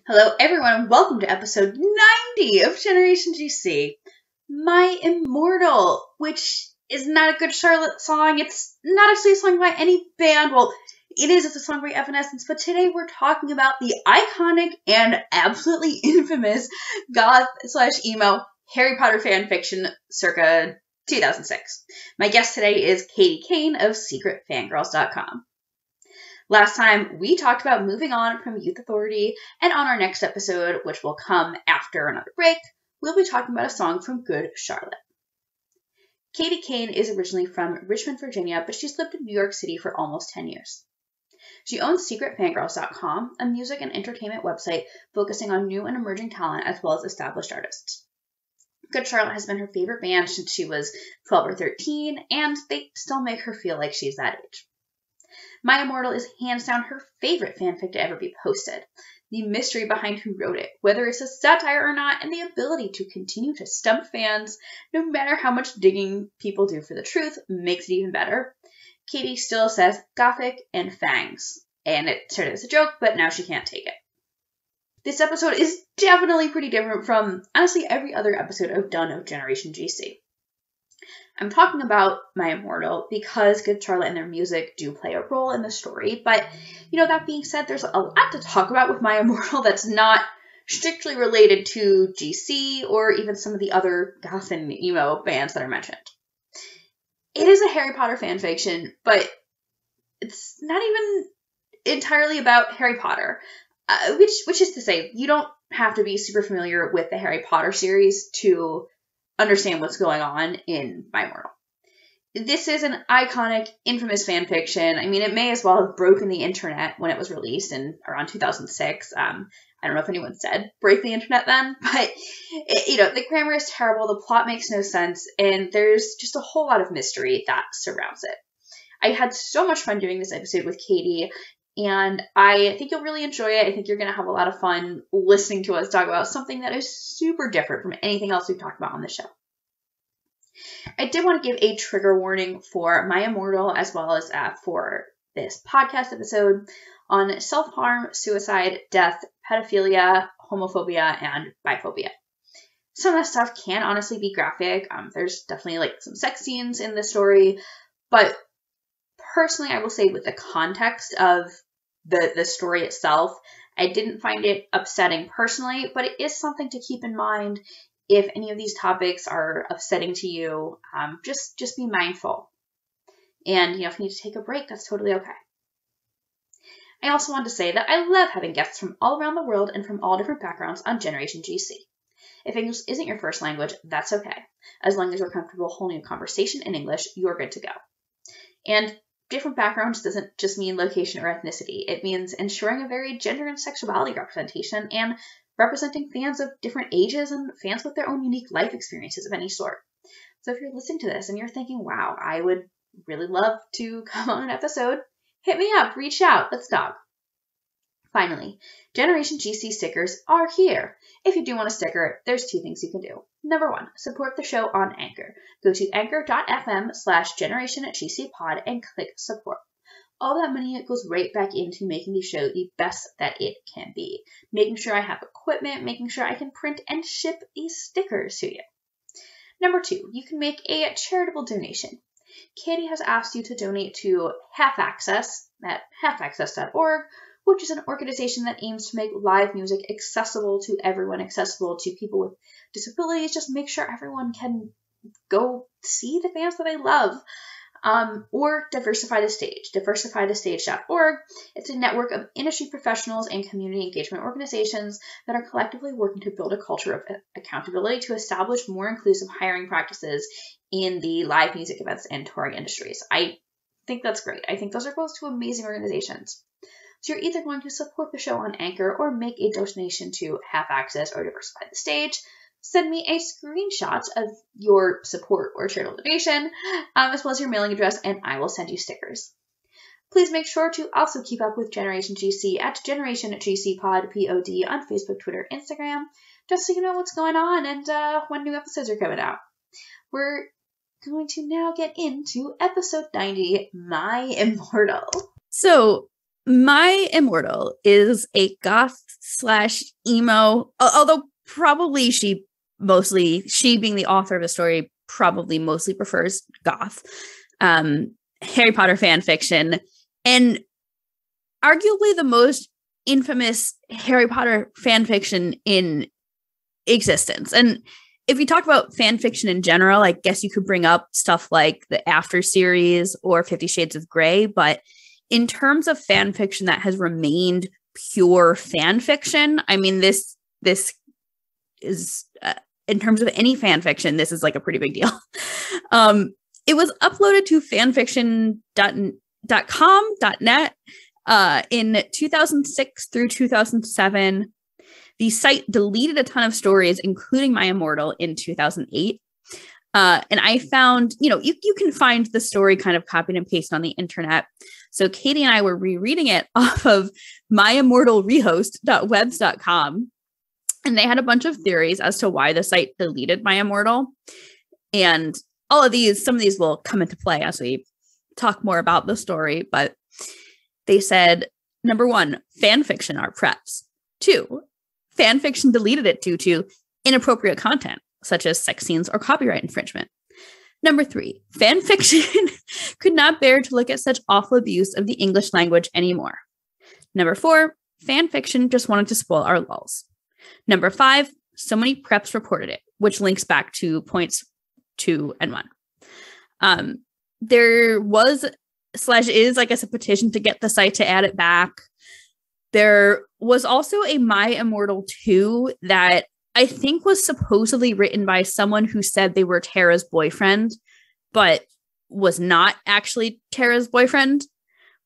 Hello everyone and welcome to episode 90 of Generation GC. My Immortal, which is not a good Charlotte song. It's not actually a song by any band. Well, it is. It's a song by Evanescence. But today we're talking about the iconic and absolutely infamous goth/emo Harry Potter fanfiction circa 2006. My guest today is Kane of secretfangirls.com. Last time, we talked about moving on from Youth Authority, and on our next episode, which will come after another break, we'll be talking about a song from Good Charlotte. Kane is originally from Richmond, Virginia, but she's lived in New York City for almost 10 years. She owns secretfangirls.com, a music and entertainment website focusing on new and emerging talent as well as established artists. Good Charlotte has been her favorite band since she was 12 or 13, and they still make her feel like she's that age. My Immortal is hands down her favorite fanfic to ever be posted. The mystery behind who wrote it, whether it's a satire or not, and the ability to continue to stump fans, no matter how much digging people do for the truth, makes it even better. Katie still says Gothic and fangs, and it started as a joke, but now she can't take it. This episode is definitely pretty different from, honestly, every other episode I've done of Generation GC. I'm talking about My Immortal because Good Charlotte and their music do play a role in the story, but, that being said, there's a lot to talk about with My Immortal that's not strictly related to GC or even some of the other goth and emo bands that are mentioned. It is a Harry Potter fanfiction, but it's not even entirely about Harry Potter, which is to say, you don't have to be super familiar with the Harry Potter series to understand what's going on in My Immortal. This is an iconic, infamous fanfiction. I mean, it may as well have broken the internet when it was released in around 2006. I don't know if anyone said break the internet then, but the grammar is terrible, the plot makes no sense, and there's just a whole lot of mystery that surrounds it. I had so much fun doing this episode with Katie, and I think you'll really enjoy it. I think you're going to have a lot of fun listening to us talk about something that is super different from anything else we've talked about on the show. I did want to give a trigger warning for My Immortal as well as for this podcast episode on self-harm, suicide, death, pedophilia, homophobia, and biphobia. Some of that stuff can honestly be graphic. There's definitely some sex scenes in the story, but personally, I will say with the context of the story itself, I didn't find it upsetting personally, but it is something to keep in mind if any of these topics are upsetting to you. Just be mindful. And, if you need to take a break, that's totally okay. I also wanted to say that I love having guests from all around the world and from all different backgrounds on Generation GC. If English isn't your first language, that's okay. As long as you're comfortable holding a conversation in English, you're good to go. And different backgrounds doesn't just mean location or ethnicity. It means ensuring a very gender and sexuality representation and representing fans of different ages and fans with their own unique life experiences of any sort. So if you're listening to this and you're thinking, wow, I would really love to come on an episode, hit me up, reach out, let's talk. Finally, Generation GC stickers are here. If you do want a sticker, there's two things you can do. Number one, support the show on Anchor. Go to anchor.fm/GenerationGCPod and click support. All that money goes right back into making the show the best that it can be. Making sure I have equipment, making sure I can print and ship these stickers to you. Number two, you can make a charitable donation. Katie has asked you to donate to Half Access at halfaccess.org, which is an organization that aims to make live music accessible to everyone, accessible to people with disabilities, just make sure everyone can go see the bands that they love. Or Diversify the Stage, diversifythestage.org. It's a network of industry professionals and community engagement organizations that are collectively working to build a culture of accountability to establish more inclusive hiring practices in the live music events and touring industries. I think that's great. I think those are both two amazing organizations. So you're either going to support the show on Anchor or make a donation to Half Access or Diversify the Stage. Send me a screenshot of your support or charitable donation, as well as your mailing address, and I will send you stickers. Please make sure to also keep up with Generation GC at Generation GC Pod, POD, on Facebook, Twitter, Instagram, just so you know what's going on and when new episodes are coming out. We're going to now get into episode 90, My Immortal. So, My Immortal is a goth / emo, although probably she being the author of the story, probably mostly prefers goth, Harry Potter fan fiction, and arguably the most infamous Harry Potter fan fiction in existence. And if you talk about fan fiction in general, I guess you could bring up stuff like the After series or 50 Shades of Grey, but in terms of fan fiction that has remained pure fan fiction, I mean, this is in terms of any fan fiction, this is like a pretty big deal. It was uploaded to fanfiction.com.net in 2006 through 2007. The site deleted a ton of stories, including My Immortal, in 2008. And I found, you can find the story kind of copied and pasted on the internet. So Katie and I were rereading it off of myimmortalrehost.webs.com. And they had a bunch of theories as to why the site deleted My Immortal. And some of these will come into play as we talk more about the story. But they said, number 1, fan fiction are preps. 2, fan fiction deleted it due to inappropriate content, such as sex scenes or copyright infringement. Number 3, fan fiction could not bear to look at such awful abuse of the English language anymore. Number 4, fan fiction just wanted to spoil our lulls. Number 5, so many preps reported it, which links back to points 2 and 1. There was /is, I guess, a petition to get the site to add it back. There was also a My Immortal 2 that I think was supposedly written by someone who said they were Tara's boyfriend, but was not actually Tara's boyfriend.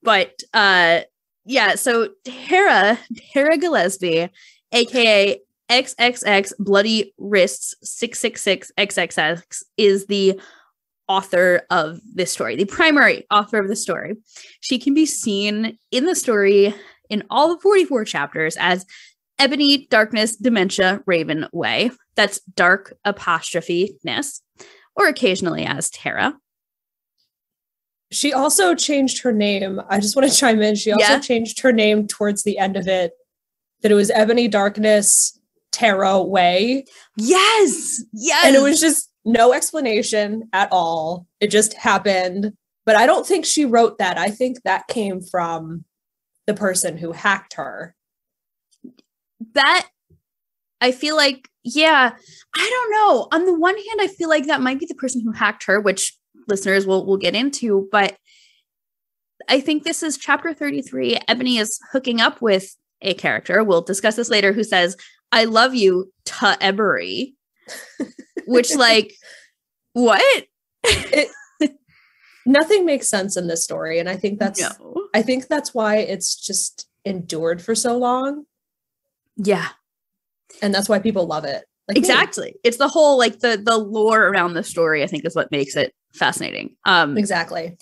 But so Tara Gillespie, aka XXX Bloody Wrists 666 XXX, is the author of this story, the primary author of the story. She can be seen in the story in all the 44 chapters as Ebony, Darkness, Dementia, Raven, Way. That's dark apostrophe-ness, or occasionally as Tara. She also changed her name. I just want to chime in. She also changed her name towards the end of it, that it was Ebony, Darkness, Tara, Way. Yes! And it was just no explanation at all. It just happened. But I don't think she wrote that. I think that came from the person who hacked her. That, I feel like, I don't know. On the one hand, I feel like that might be the person who hacked her, which listeners will get into, but I think this is chapter 33. Ebony is hooking up with a character, we'll discuss this later, who says, "I love you, Ebery," which, like, what? Nothing makes sense in this story, and I think that's why it's just endured for so long. Yeah. And that's why people love it. Like exactly. Me. It's the whole, like, the lore around the story, I think, is what makes it fascinating. Exactly.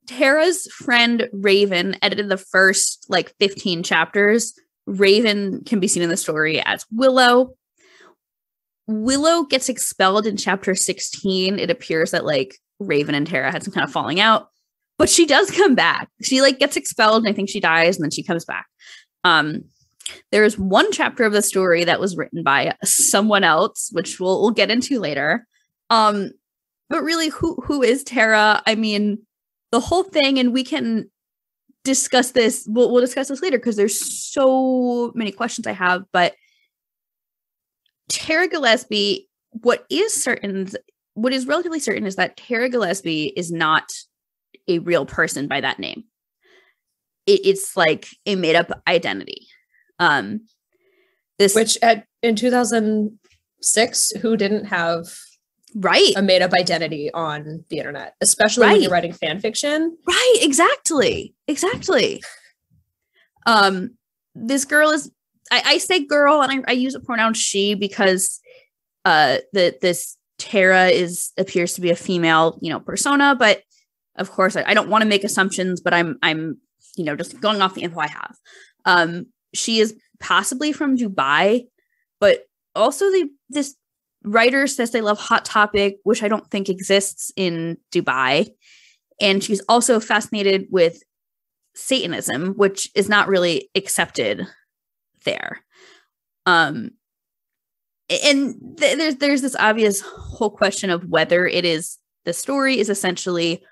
Tara's friend Raven edited the first, 15 chapters. Raven can be seen in the story as Willow. Willow gets expelled in chapter 16. It appears that, Raven and Tara had some kind of falling out. But she does come back. She, gets expelled, and I think she dies, and then she comes back. There is one chapter of the story that was written by someone else, which we'll get into later. But really, who is Tara? I mean, the whole thing, and we can discuss this. We'll discuss this later because there's so many questions I have. But Tara Gillespie, what is relatively certain is that Tara Gillespie is not a real person by that name. It's like a made-up identity. Which in 2006, who didn't have a made-up identity on the internet, especially when you're writing fan fiction? Right, exactly. This girl is, I say girl, and I use the pronoun she because this Tara appears to be a female, persona, but of course I don't want to make assumptions, but I'm just going off the info I have. She is possibly from Dubai, but also this writer says they love Hot Topic, which I don't think exists in Dubai. And she's also fascinated with Satanism, which is not really accepted there. There's this obvious whole question of whether the story is essentially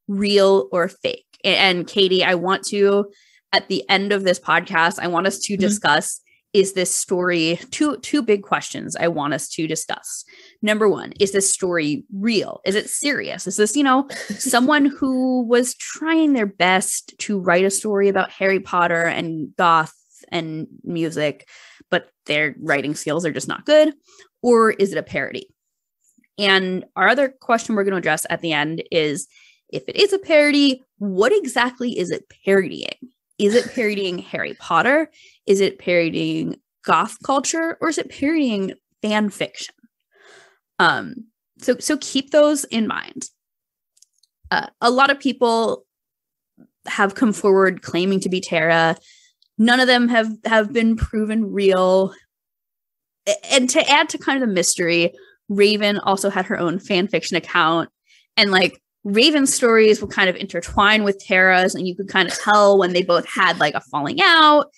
real or fake. And Katie, I want to, at the end of this podcast, I want us to discuss, is this story, two big questions I want us to discuss. Number one, is this story real? Is it serious? Is this, someone who was trying their best to write a story about Harry Potter and goth and music, but their writing skills are just not good? Or is it a parody? And our other question we're going to address at the end is, if it is a parody, what exactly is it parodying? Is it parodying Harry Potter? Is it parodying goth culture? Or is it parodying fan fiction? So keep those in mind. A lot of people have come forward claiming to be Tara. None of them have been proven real. And to add to kind of the mystery, Raven also had her own fan fiction account, and like Raven's stories will kind of intertwine with Tara's, and you could kind of tell when they both had like a falling out.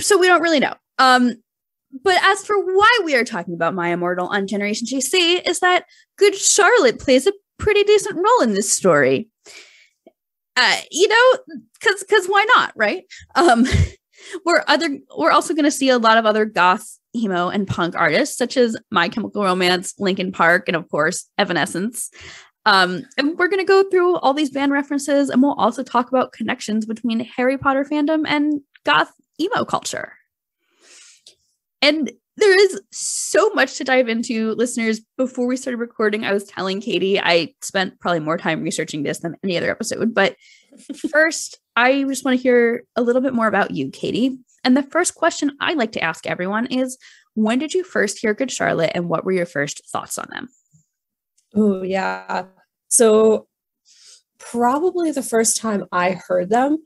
So we don't really know. But as for why we are talking about My Immortal on Generation GC, is that Good Charlotte plays a pretty decent role in this story. Because why not, right? We're also going to see a lot of other goth, emo, and punk artists, such as My Chemical Romance, Linkin Park, and of course, Evanescence. And we're going to go through all these band references, and we'll also talk about connections between Harry Potter fandom and goth emo culture. And there is so much to dive into, listeners. Before we started recording, I was telling Katie I spent probably more time researching this than any other episode. But first, I just want to hear a little bit more about you, Katie. And the first question I like to ask everyone is, when did you first hear Good Charlotte, and what were your first thoughts on them? Oh, yeah. So probably the first time I heard them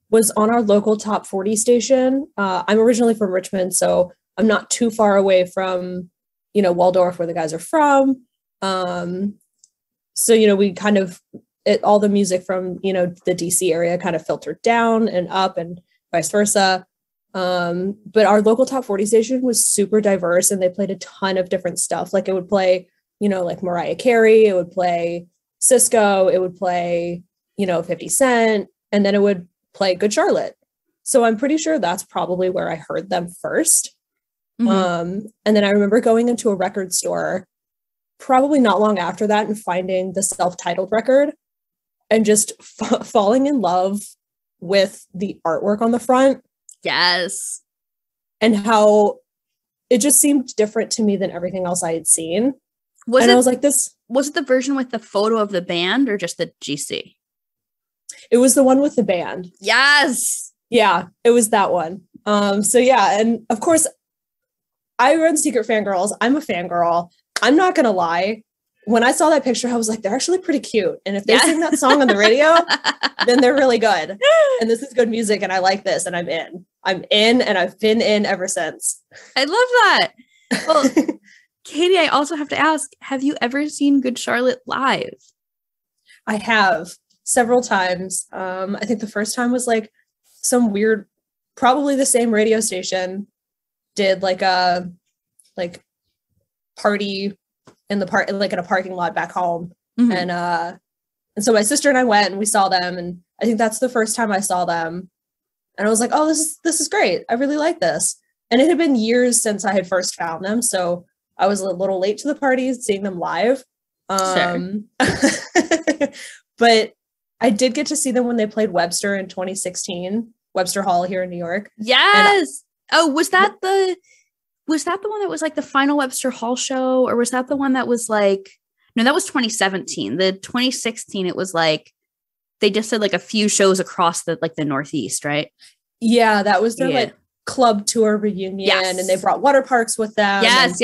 was on our local top 40 station. I'm originally from Richmond, so I'm not too far away from, Waldorf, where the guys are from. So, we kind of, all the music from, the DC area kind of filtered down and up and vice versa. But our local top 40 station was super diverse, and they played a ton of different stuff. Like it would play, like Mariah Carey, it would play Cisco, it would play, 50 Cent, and then it would play Good Charlotte. So I'm pretty sure that's probably where I heard them first. And then I remember going into a record store probably not long after that and finding the self-titled record and just falling in love with the artwork on the front. Yes. And how it just seemed different to me than everything else I had seen. I was like, this... Was it the version with the photo of the band or just the GC? It was the one with the band. Yes. Yeah, it was that one. So yeah, and of course, I run Secret Fangirls. I'm a fangirl. I'm not going to lie. When I saw that picture, I was like, they're actually pretty cute. And if they sing that song on the radio, then they're really good. And this is good music, and I like this, and I'm in. I'm in, and I've been in ever since. I love that. Well, Katie, I also have to ask, have you ever seen Good Charlotte live? I have several times. I think the first time was like some weird, probably the same radio station did like a party in the like in a parking lot back home. And so my sister and I went and we saw them, and I think that's the first time I saw them, and I was like, oh, this is great. I really like this. And it had been years since I had first found them, so I was a little late to the party seeing them live. Sure. But I did get to see them when they played Webster in 2016, Webster Hall here in New York. Yes. Was that the one that was like the final Webster Hall show, or was that the one that was like, no, that was 2017. The 2016, it was like, they just did like a few shows across the Northeast, right? Yeah, that was their like club tour reunion. Yes. And they brought Water Parks with them. Yes.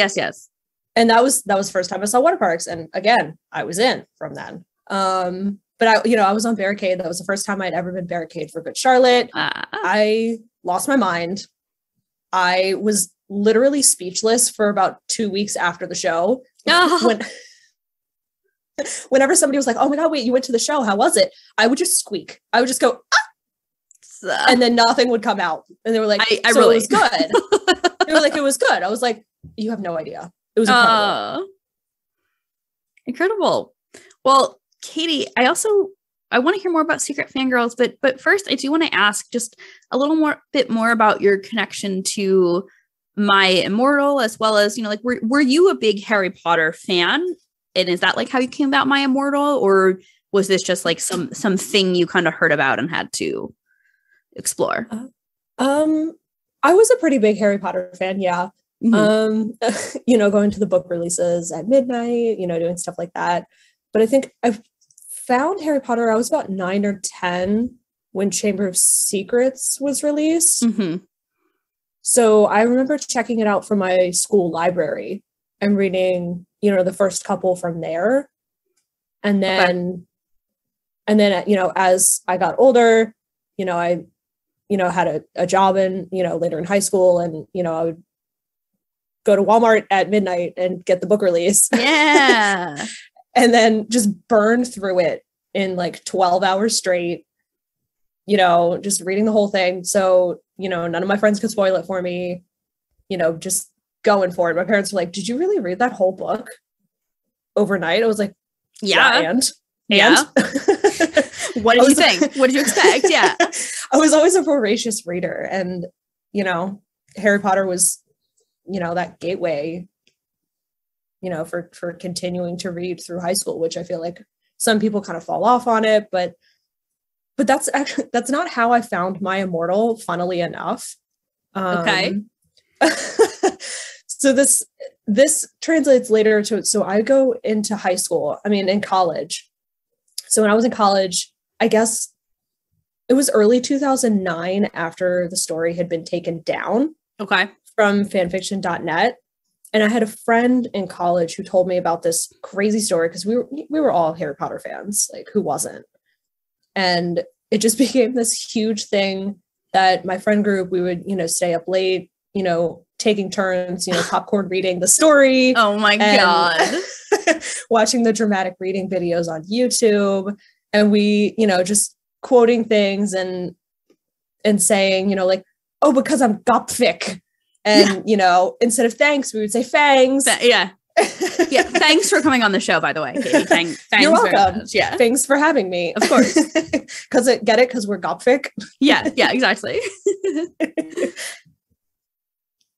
And that was the first time I saw Water Parks. And again, I was in from then. But I was on Barricade. That was the first time I'd ever been Barricade for Good Charlotte. I lost my mind. I was literally speechless for about 2 weeks after the show. Whenever somebody was like, oh my God, wait, you went to the show. How was it? I would just squeak. I would just go, ah! And then nothing would come out. And they were like, I so really it was good. They were like, it was good. I was like, you have no idea. It was incredible. Incredible. Well, Katie, I want to hear more about Secret Fangirls, but first I do want to ask just a little bit more about your connection to My Immortal, as well as, like, were you a big Harry Potter fan? And is that like how you came about My Immortal, or was this just like something you kind of heard about and had to explore? I was a pretty big Harry Potter fan, yeah. Mm-hmm. Going to the book releases at midnight, doing stuff like that. But I think I found Harry Potter, I was about 9 or 10 when Chamber of Secrets was released. Mm-hmm. So I remember checking it out from my school library and reading, the first couple from there. And then, as I got older, I had a job in, later in high school, and, I would go to Walmart at midnight and get the book release. Yeah. And then just burn through it in like 12 hours straight, just reading the whole thing. So, none of my friends could spoil it for me, just going for it. My parents were like, did you really read that whole book overnight? I was like, yeah. And what did you think? What did you expect? Yeah. I was always a voracious reader, and, Harry Potter was, that gateway, for continuing to read through high school, which I feel like some people kind of fall off on it, but that's not how I found My Immortal, funnily enough. Okay. So this translates later to, so I go into high school, in college. So when I was in college, I guess it was early 2009 after the story had been taken down. Okay. From fanfiction.net. And I had a friend in college who told me about this crazy story, because we were all Harry Potter fans, like who wasn't? And it just became this huge thing that my friend group, we would, stay up late, taking turns, popcorn reading the story. Oh my God. Watching the dramatic reading videos on YouTube. And we, just quoting things and saying, like, oh, because I'm gothic. And, instead of thanks, we would say fangs. Yeah. Yeah. Thanks for coming on the show, by the way, Katie. Thanks. You're welcome. Yeah. Thanks for having me. Of course. Because we're gothic. Yeah. Yeah, exactly.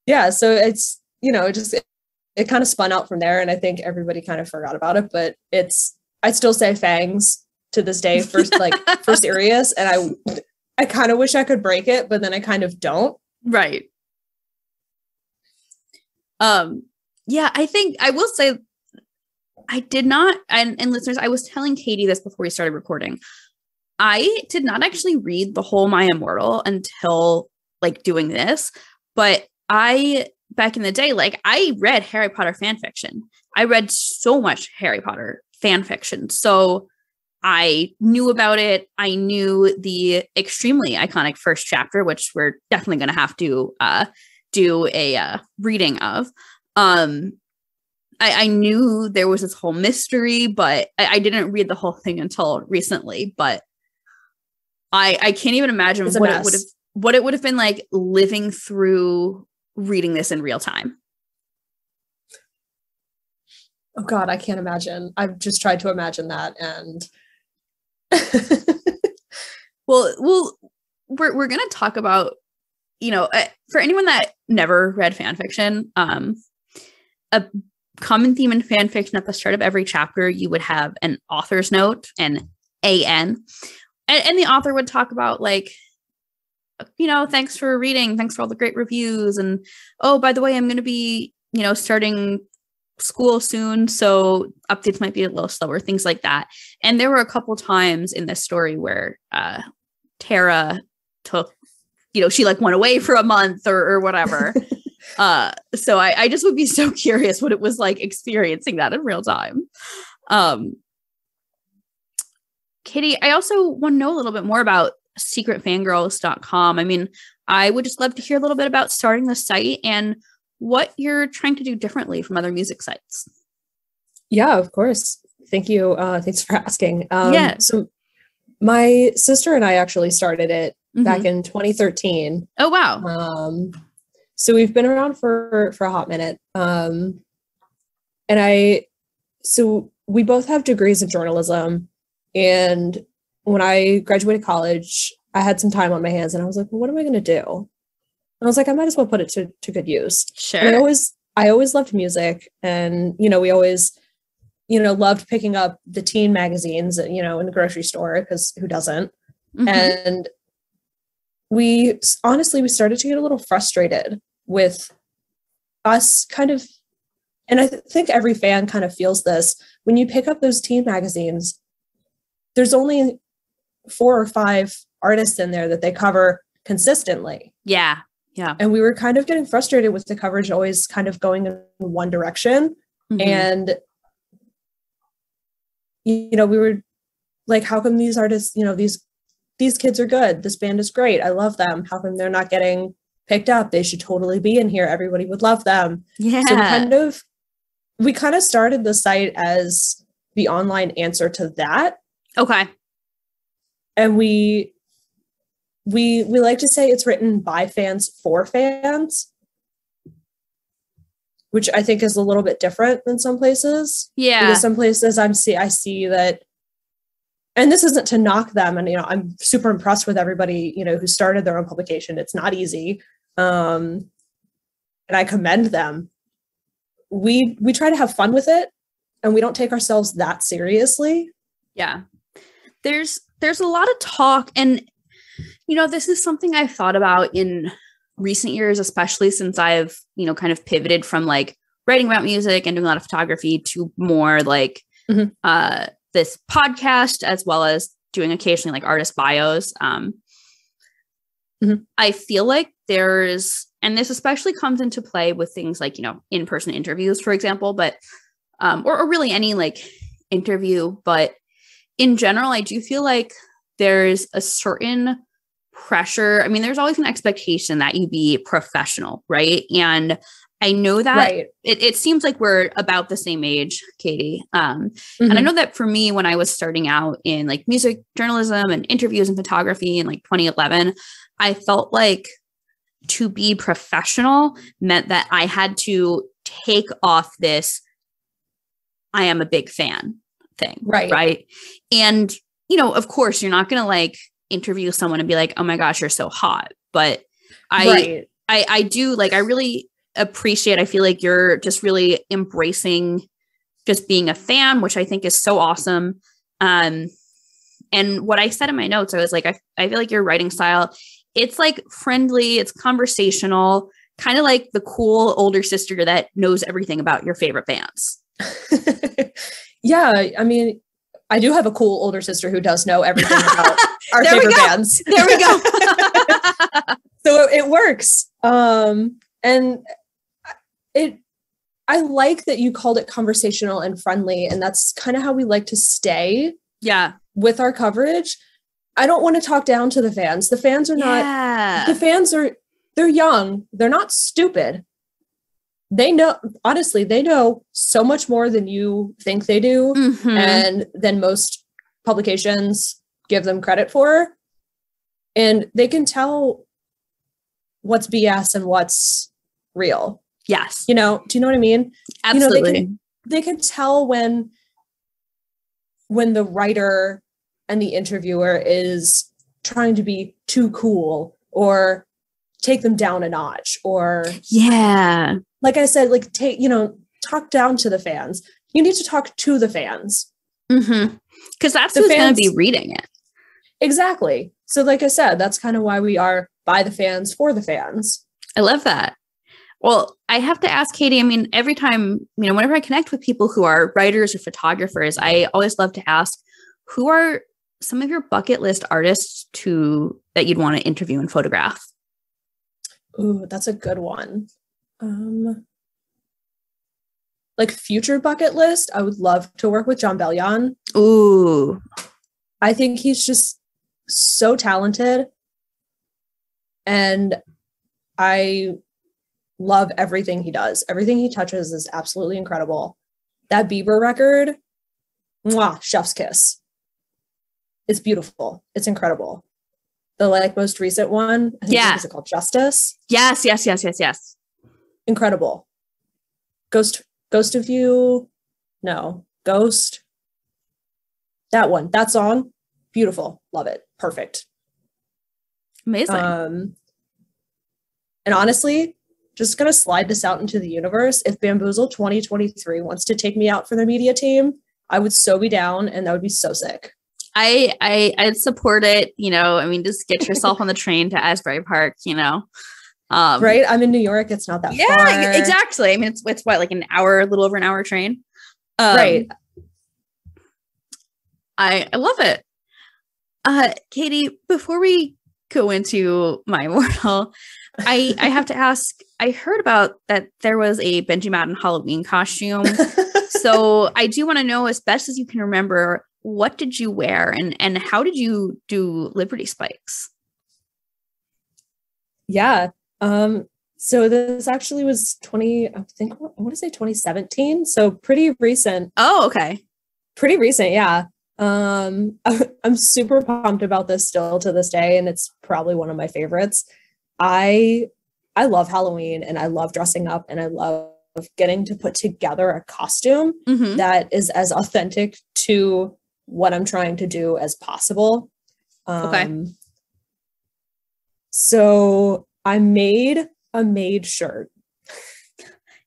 Yeah. So it's, it kind of spun out from there. And I think everybody kind of forgot about it, but I still say fangs to this day for serious. And I kind of wish I could break it, but then I kind of don't. Right. Yeah, I think I will say I did not, and listeners, I was telling Katie this before we started recording. I did not actually read the whole My Immortal until like doing this, but back in the day, like I read Harry Potter fan fiction. I read so much Harry Potter fan fiction. So I knew about it. I knew the extremely iconic first chapter, which we're definitely going to have to do a reading of. I knew there was this whole mystery, but I didn't read the whole thing until recently. But I can't even imagine what it would have been like living through reading this in real time. Oh God, I can't imagine. I've just tried to imagine that, and well, we're gonna talk about, for anyone that never read fan fiction, a common theme in fan fiction at the start of every chapter, you would have an author's note, an AN, and the author would talk about like, thanks for reading, thanks for all the great reviews, and oh, by the way, I'm going to be, starting school soon, so updates might be a little slower, things like that. And there were a couple times in this story where Tara took, she like went away for a month or whatever. So I just would be so curious what it was like experiencing that in real time. Katie, I also want to know a little bit more about secretfangirls.com. I mean, I would just love to hear a little bit about starting the site and what you're trying to do differently from other music sites. Yeah, of course. Thank you. Thanks for asking. Yeah. So my sister and I actually started it back in 2013. Oh, wow. So we've been around for a hot minute. So we both have degrees of journalism. And when I graduated college, I had some time on my hands and I was like, well, what am I going to do? And I was like, I might as well put it to good use. Sure. And I always loved music. And, we always, loved picking up the teen magazines, in the grocery store, because who doesn't? Mm-hmm. And we started to get a little frustrated with us kind of, and I think every fan kind of feels this, when you pick up those teen magazines, there's only 4 or 5 artists in there that they cover consistently. Yeah. Yeah. And we were kind of getting frustrated with the coverage always kind of going in one direction. Mm-hmm. And, we were like, how come these artists, these kids are good. This band is great. I love them. How come they're not getting picked up? They should totally be in here. Everybody would love them. Yeah. So we kind of started the site as the online answer to that. Okay. And we like to say it's written by fans for fans, which I think is a little bit different than some places. Yeah. Because some places I see that, and this isn't to knock them. And, I'm super impressed with everybody, who started their own publication. It's not easy. And I commend them. We try to have fun with it, and we don't take ourselves that seriously. Yeah. There's a lot of talk, and, this is something I've thought about in recent years, especially since I've, kind of pivoted from like writing about music and doing a lot of photography to more like, mm-hmm. This podcast, as well as doing occasionally like artist bios. Mm-hmm. I feel like and this especially comes into play with things like, in-person interviews, for example, but, or really any like interview, but in general, I do feel like there's a certain pressure. I mean, there's always an expectation that you be professional, right? And I know that right. It seems like we're about the same age, Katie. Mm-hmm. And I know that for me, when I was starting out in like music journalism and interviews and photography in like 2011, I felt like to be professional meant that I had to take off this I am a big fan thing. Right. And, of course, you're not going to like interview someone and be like, oh my gosh, you're so hot. But I do like, I really appreciate, I feel like you're just really embracing just being a fan, which I think is so awesome. And what I said in my notes, I was like, I feel like your writing style, it's like friendly, it's conversational, kind of like the cool older sister that knows everything about your favorite bands. Yeah. I mean, I do have a cool older sister who does know everything about our favorite bands. There we go. So it works. And I like that you called it conversational and friendly, and that's kind of how we like to stay. Yeah. With our coverage. I don't want to talk down to the fans. The fans are not, the fans they're young. They're not stupid. They know, honestly, they know so much more than you think they do. Mm-hmm. And than most publications give them credit for. And they can tell what's BS and what's real. Yes. Do you know what I mean? Absolutely. They can tell when the writer and the interviewer is trying to be too cool or take them down a notch, or like I said, like talk down to the fans. You need to talk to the fans. Mm-hmm. Because that's who's going to be reading it. Exactly. So like I said, that's kind of why we are by the fans for the fans. I love that. Well, I have to ask Katie, I mean, every time, whenever I connect with people who are writers or photographers, I always love to ask, who are some of your bucket list artists that you'd want to interview and photograph? Ooh, that's a good one. Like future bucket list, I would love to work with Jon Bellion. Ooh. I think he's just so talented. And I love everything he does. Everything he touches is absolutely incredible. That Bieber record, mwah, chef's kiss. It's beautiful. It's incredible. the like most recent one. I think is it called Justice? Yes. Incredible. Ghost of You. No, Ghost. That one, that song, beautiful. Love it. Perfect. Amazing. And honestly, just going to slide this out into the universe. If Bamboozle 2023 wants to take me out for their media team, I would so be down, and that would be so sick. I'd support it. You know, I mean, just get yourself on the train to Asbury Park, you know. Right? I'm in New York. It's not that far. Yeah, exactly. I mean, it's what, like a little over an hour train. Right. I love it. Katie, before we go into My Immortal, I have to ask, I heard about that there was a Benji Madden Halloween costume. So I do want to know, as best as you can remember, what did you wear and how did you do Liberty Spikes? Yeah. So this actually was 2017. So pretty recent. Oh, okay. Pretty recent. Yeah. I'm super pumped about this still to this day. And it's probably one of my favorites. I love Halloween, and I love dressing up, and I love getting to put together a costume that is as authentic to what I'm trying to do as possible. Okay. So I made a maid shirt.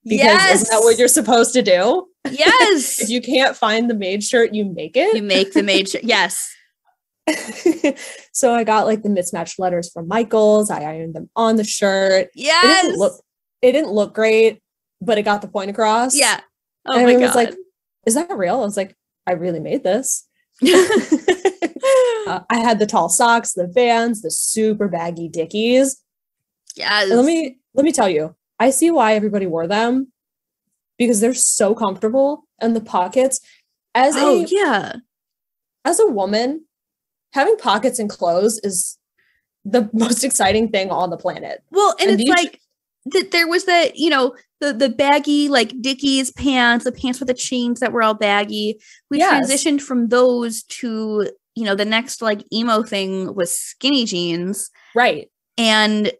Because isn't that what you're supposed to do? Yes. If you can't find the maid shirt, you make it. You make the maid shirt. Yes. So I got like the mismatched letters from Michaels. I ironed them on the shirt. Yes. It didn't look great, but it got the point across. Yeah. Oh and my God. Was like, is that real? I was like, I really made this. I had the tall socks, the Vans, the super baggy Dickies. Yes. And let me tell you, I see why everybody wore them, because they're so comfortable, and the pockets. As a woman, having pockets in clothes is the most exciting thing on the planet. Well, and it's like there was that, you know, the baggy like Dickies pants, the pants with the chains that were all baggy. We transitioned from those to, you know, the next like emo thing was skinny jeans. Right. And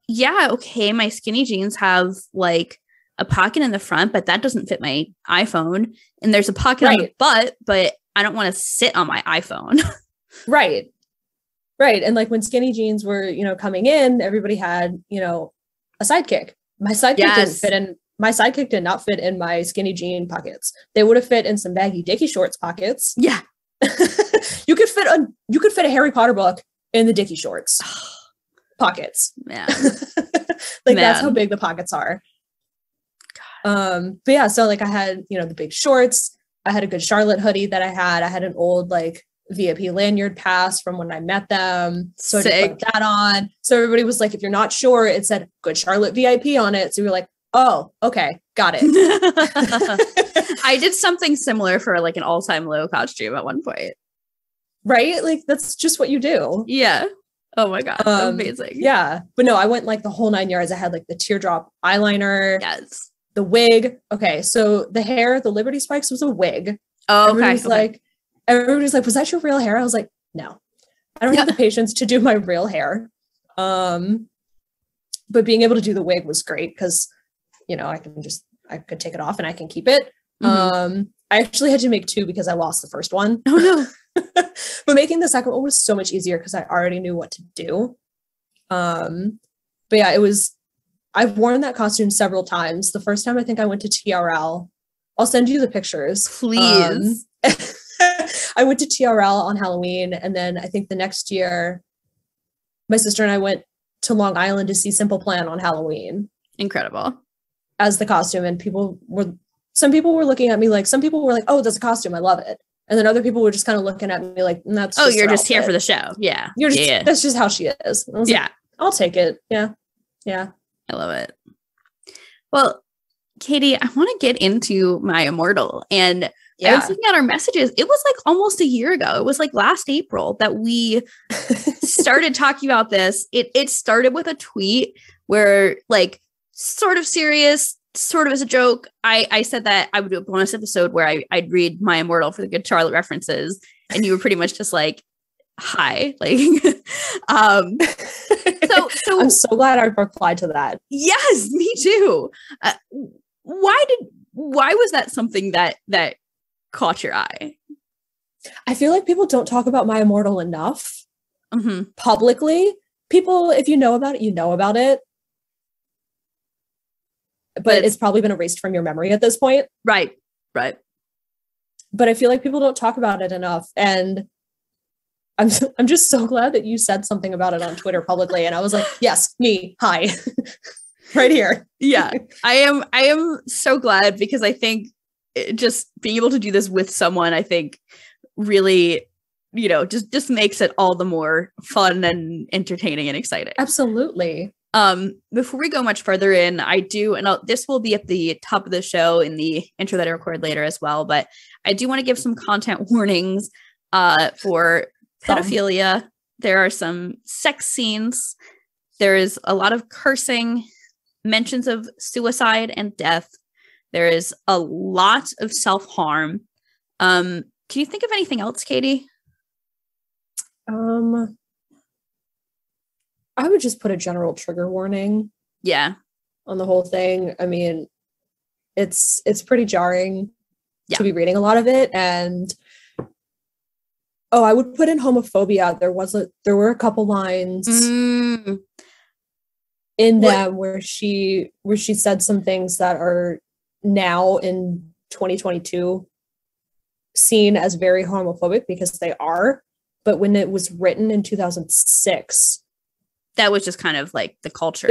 yeah, okay, my skinny jeans have like a pocket in the front, but that doesn't fit my iPhone. And there's a pocket on the butt, but I don't want to sit on my iPhone. Right. And like when skinny jeans were, you know, coming in, everybody had, you know, a sidekick. My sidekick did not fit in my skinny jean pockets. They would have fit in some baggy Dickie shorts pockets. Yeah. You could fit a Harry Potter book in the Dickie shorts pockets. Man. That's how big the pockets are. But yeah, so like I had, you know, the big shorts. I had a Good Charlotte hoodie that I had an old like VIP lanyard pass from when I met them. So I just put that on. So everybody was like, if you're not sure, it said Good Charlotte VIP on it. So we were like, oh, okay, got it. I did something similar for like an all-time low costume at one point. Right? Like that's just what you do. Yeah. Oh my God. Amazing. Yeah. But no, I went like the whole 9 yards. I had like the teardrop eyeliner. Yes. The wig. Okay. So the hair, the Liberty Spikes was a wig. Oh, okay. Everybody's like, was that your real hair? I was like, no, I don't have the patience to do my real hair. But being able to do the wig was great because, you know, I could take it off and I can keep it. I actually had to make two because I lost the first one. Oh no. But making the second one was so much easier because I already knew what to do. But yeah, I've worn that costume several times. The first time I think I went to TRL. I'll send you the pictures. Please. I went to TRL on Halloween, and then I think the next year, my sister and I went to Long Island to see Simple Plan on Halloween. Incredible. As the costume, and some people were looking at me like, some people were like, oh, that's a costume, I love it. And then other people were just kind of looking at me like, that's just you're just here for the show. Yeah. That's just how she is. And I was like, I'll take it. Yeah. I love it. Well, Katie, I want to get into My Immortal. And I was looking at our messages. It was like almost a year ago. It was like last April that we started talking about this. It started with a tweet where like sort of serious, sort of as a joke. I said that I would do a bonus episode where I'd read My Immortal for the Good Charlotte references. And you were pretty much just like, hi. Like, um, so I'm so glad I replied to that. yes, me too. Why was that something that caught your eye? I feel like people don't talk about My Immortal enough publicly. People, if you know about it, you know about it. But it's probably been erased from your memory at this point. Right. But I feel like people don't talk about it enough. And I'm just so glad that you said something about it on Twitter publicly. And I was like, yes, me, hi. Right here. Yeah. I am so glad, because I think just being able to do this with someone, I think really, just makes it all the more fun and entertaining and exciting. Absolutely. Before we go much further in, this will be at the top of the show in the intro that I record later as well, but I do want to give some content warnings for pedophilia. There are some sex scenes. There is a lot of cursing, mentions of suicide and death. There is a lot of self-harm. Can you think of anything else, Katie? I would just put a general trigger warning. Yeah. On the whole thing. I mean, it's pretty jarring to be reading a lot of it. And I would put in homophobia. There were a couple lines in them where she said some things that are now in 2022 seen as very homophobic, because they are. But when it was written in 2006, that was just kind of like the culture.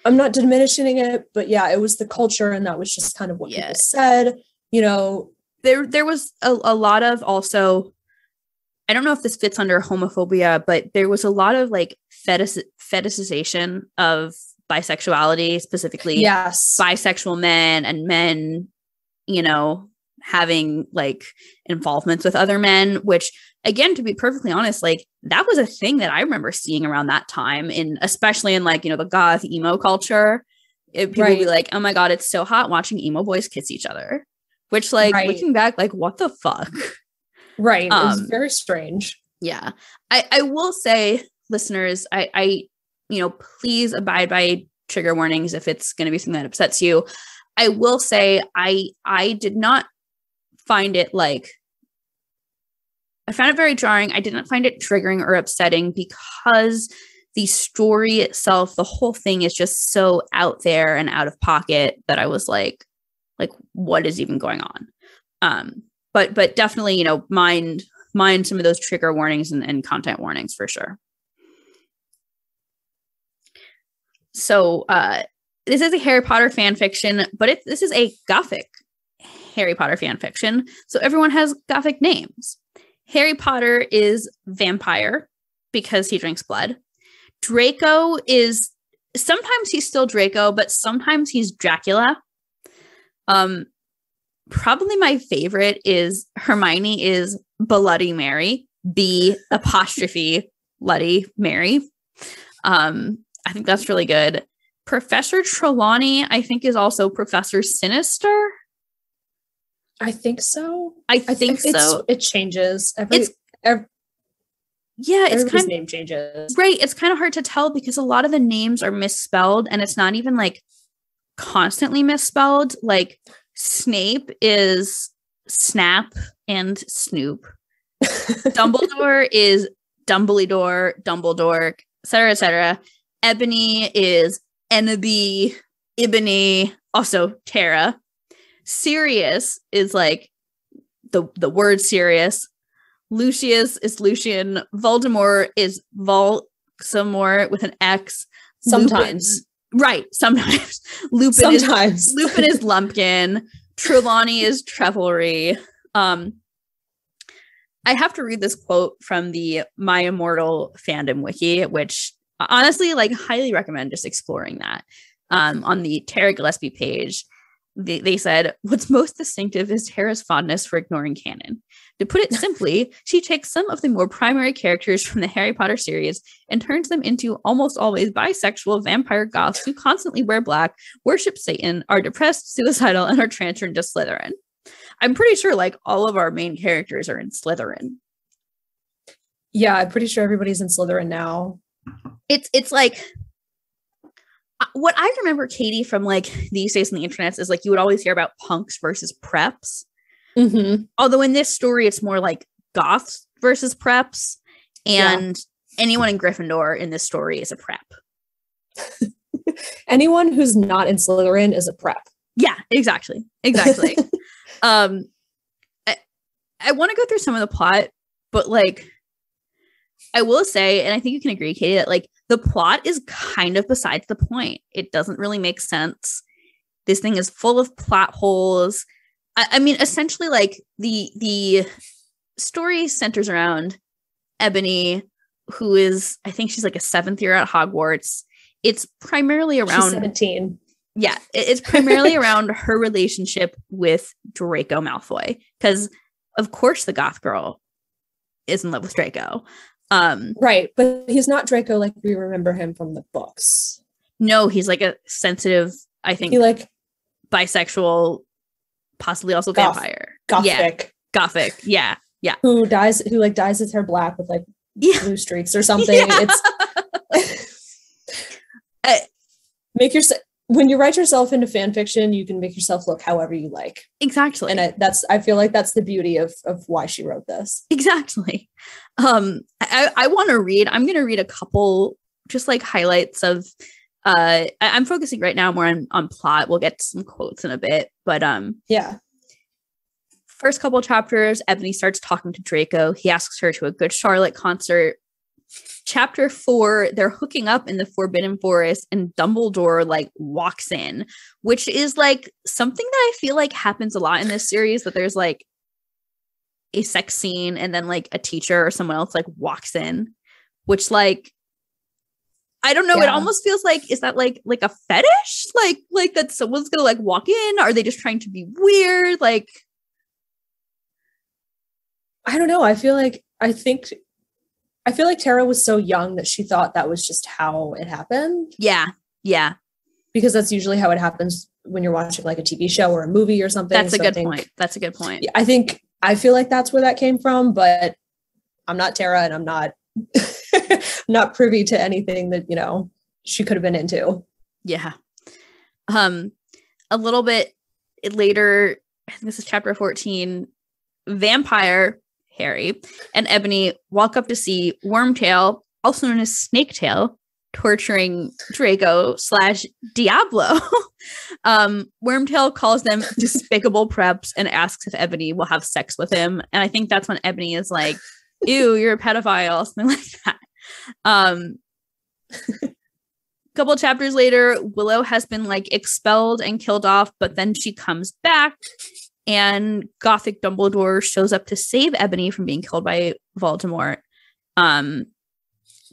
I'm not diminishing it, but yeah, it was the culture, and that was just kind of what people said. There was a lot of, also, I don't know if this fits under homophobia, but there was a lot of like fetishization of bisexuality, specifically bisexual men and men, having like involvements with other men, which, again, to be perfectly honest, like that was a thing that I remember seeing around that time, especially in like, the goth emo culture. People would be like, oh my God, it's so hot watching emo boys kiss each other, which like looking back, like what the fuck? Right. It's very strange. Yeah. I will say, listeners, I please abide by trigger warnings if it's going to be something that upsets you. I will say I did not find it I found it very jarring. I didn't find it triggering or upsetting, because the story itself, the whole thing is just so out there and out of pocket that I was like, what is even going on? But definitely, mind some of those trigger warnings and content warnings for sure. So this is a Harry Potter fan fiction, but this is a gothic Harry Potter fan fiction. So everyone has gothic names. Harry Potter is vampire because he drinks blood. Draco is, sometimes he's still Draco, but sometimes he's Dracula. Probably my favorite is Hermione is Bloody Mary, Bloody Mary. I think that's really good. Professor Trelawney, I think, is also Professor Sinister. I think so. I think so. It changes. It's kind of name changes. Right. It's kind of hard to tell because a lot of the names are misspelled, and it's not even like constantly misspelled. Like Snape is Snap and Snoop. Dumbledore is Dumbledore, etc., etc. Ebony is Ennaby, Ebony, also Tara. Sirius is like the word Sirius. Lucius is Lucian. Voldemort is Volsamor with an X. Sometimes. Sometimes. Lupin is Lumpkin. Trelawney is Trevelry. I have to read this quote from the My Immortal fandom wiki, which honestly, highly recommend just exploring that. On the Tara Gillespie page, they said, what's most distinctive is Tara's fondness for ignoring canon. To put it simply, she takes some of the more primary characters from the Harry Potter series and turns them into almost always bisexual vampire goths who constantly wear black, worship Satan, are depressed, suicidal, and are transferred to Slytherin. I'm pretty sure all of our main characters are in Slytherin. Yeah, I'm pretty sure everybody's in Slytherin now. It's like what I remember, Katie, from like these days on the internet is like you would always hear about punks versus preps. Mm-hmm. Although in this story, it's more like goths versus preps, and anyone in Gryffindor in this story is a prep. Anyone who's not in Slytherin is a prep. Yeah, exactly. I want to go through some of the plot, but like I will say, and I think you can agree, Katie, that like the plot is kind of besides the point. It doesn't really make sense. This thing is full of plot holes. I mean, essentially, like the story centers around Ebony, who is, I think she's like a 7th year at Hogwarts. It's primarily around She's 17. Yeah, it's primarily around her relationship with Draco Malfoy, because of course the goth girl is in love with Draco. Right, but he's not Draco like we remember him from the books. No, he's like a sensitive, I think, he like bisexual, possibly also vampire. Gothic. Gothic. Yeah. Who dyes his hair black with like blue streaks or something. Yeah. It's when you write yourself into fan fiction, you can make yourself look however you like. Exactly. And I feel like that's the beauty of why she wrote this. Exactly. I want to read, I'm going to read a couple just like highlights of, I'm focusing right now more on plot. We'll get to some quotes in a bit, but yeah. First couple chapters, Ebony starts talking to Draco. He asks her to a Good Charlotte concert. Chapter 4, they're hooking up in the Forbidden Forest and Dumbledore like walks in, which is like something that I feel like happens a lot in this series, that there's like a sex scene and then like a teacher or someone else like walks in, which like, I don't know. Yeah. It almost feels like, is that like a fetish? Like that someone's gonna like walk in? Are they just trying to be weird? Like, I don't know. I feel like Tara was so young that she thought that was just how it happened. Yeah. Because that's usually how it happens when you're watching like a TV show or a movie or something. That's a good point. I feel like that's where that came from, but I'm not Tara and I'm not not privy to anything that, she could have been into. Yeah. A little bit later, I think this is chapter 14, vampire Harry and Ebony walk up to see Wormtail, also known as Snaketail, torturing Draco / Diablo. Wormtail calls them despicable preps and asks if Ebony will have sex with him. And I think that's when Ebony is like, ew, you're a pedophile, something like that. Couple chapters later, Willow has been like expelled and killed off, but then she comes back. And Gothic Dumbledore shows up to save Ebony from being killed by Voldemort.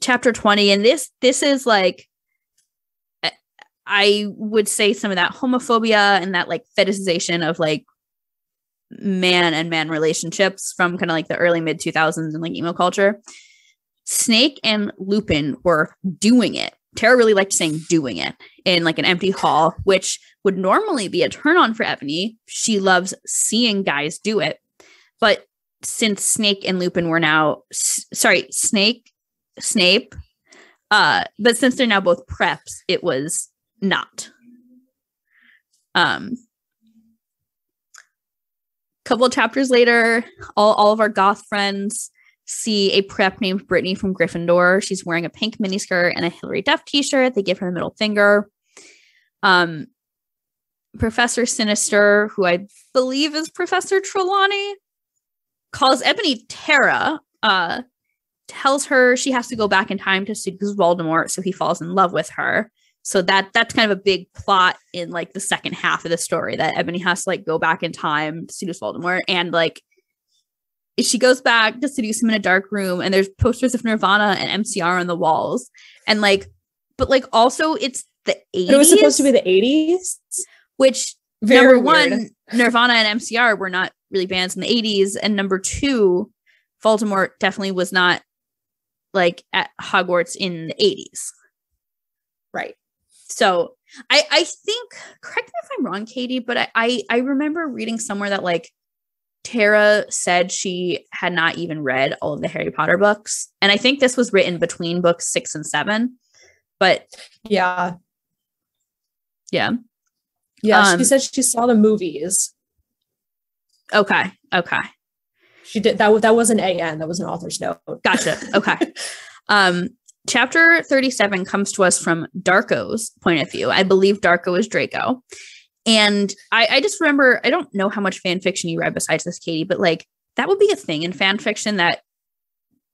Chapter 20, and this is like, I would say some of that homophobia and that like fetishization of like man and man relationships from kind of like the early mid 2000s and like emo culture. Snake and Lupin were doing it. Tara really liked saying doing it in like an empty hall, which would normally be a turn on for Ebony. She loves seeing guys do it. But since Snape and Lupin were now, Snape, but since they're now both preps, it was not. Couple of chapters later, all of our goth friends see a prep named Brittany from Gryffindor. She's wearing a pink miniskirt and a Hilary Duff t-shirt. They give her the middle finger. Professor Sinister, who I believe is Professor Trelawney, calls Ebony Tara, tells her she has to go back in time to seduce Voldemort, so he falls in love with her. So that's kind of a big plot in like the second half of the story, that Ebony has to like go back in time to seduce Voldemort, and like she goes back to seduce him in a dark room, and there's posters of Nirvana and MCR on the walls, and like, but like also it's the 80s. It was supposed to be the 80s, which very number one, Nirvana and MCR were not really bands in the 80s, and number two, Voldemort definitely was not like at Hogwarts in the 80s. Right. So I think, correct me if I'm wrong, Katie, but I remember reading somewhere that like Tara said she had not even read all of the Harry Potter books. And I think this was written between books 6 and 7. But yeah. Yeah. Yeah. She said she saw the movies. Okay. She did that was an AN. That was an author's note. Gotcha. Okay. Chapter 37 comes to us from Darko's point of view. I believe Darko is Draco. And I just remember, I don't know how much fan fiction you read besides this, Katie, but like that would be a thing in fan fiction, that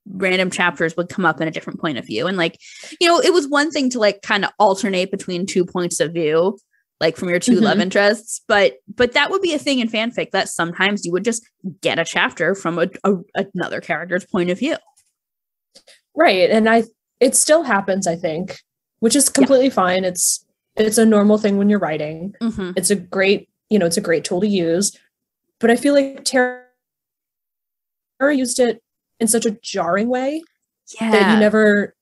random chapters would come up in a different point of view. And like, you know, it was one thing to like kind of alternate between 2 points of view, like from your 2 love interests, but that would be a thing in fanfic, that sometimes you would just get a chapter from another character's point of view. Right. And it still happens, I think, which is completely fine. It's a normal thing when you're writing. It's a great tool to use. But I feel like Tara used it in such a jarring way that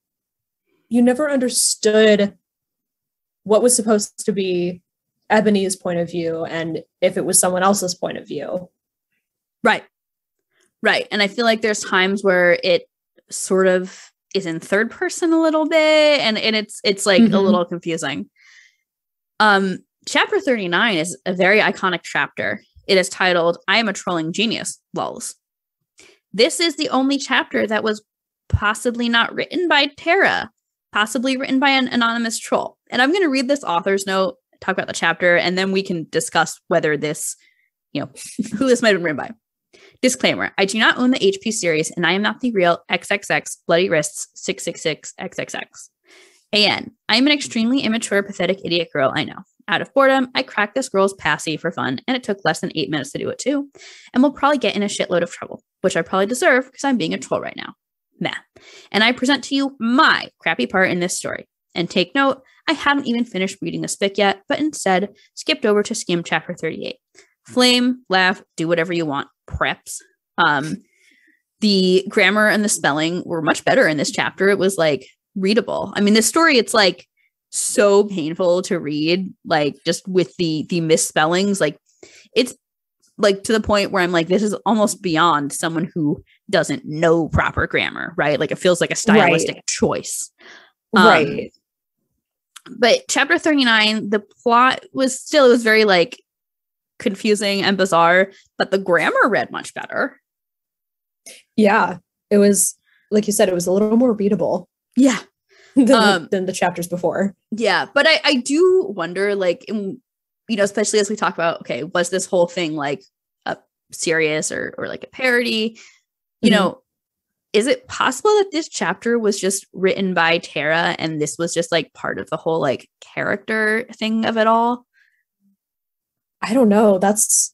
you never understood what was supposed to be Ebony's point of view and if it was someone else's point of view. Right. And I feel like there's times where it sort of is in third person a little bit, and it's like a little confusing. Chapter 39 is a very iconic chapter. It is titled, I Am a Trolling Genius, lols. This is the only chapter that was possibly not written by Tara, possibly written by an anonymous troll. And I'm going to read this author's note, talk about the chapter, and then we can discuss whether this, you know, who this might have been written by. Disclaimer, I do not own the HP series, and I am not the real XXX Bloody Wrists 666 XXX. AN, I am an extremely immature, pathetic idiot girl, I know. Out of boredom, I cracked this girl's passy for fun, and it took less than 8 minutes to do it too, and will probably get in a shitload of trouble, which I probably deserve because I'm being a troll right now. Meh. And I present to you my crappy part in this story. And take note, I hadn't even finished reading the spic yet, but instead skipped over to skim chapter 38. Flame, laugh, do whatever you want. Preps. The grammar and the spelling were much better in this chapter. It was like readable. I mean, this story, it's like so painful to read, like just with the misspellings. Like it's like to the point where I'm like, this is almost beyond someone who doesn't know proper grammar, right? Like it feels like a stylistic choice. Right. But chapter 39, the plot was still, it was very like confusing and bizarre, but the grammar read much better. Yeah. It was, like you said, it was a little more readable. Yeah. Than the chapters before. Yeah. But I do wonder, like, you know, especially as we talk about, okay, was this whole thing like a serious or like a parody? You know, is it possible that this chapter was just written by Tara and this was just like part of the whole like character thing of it all? I don't know. That's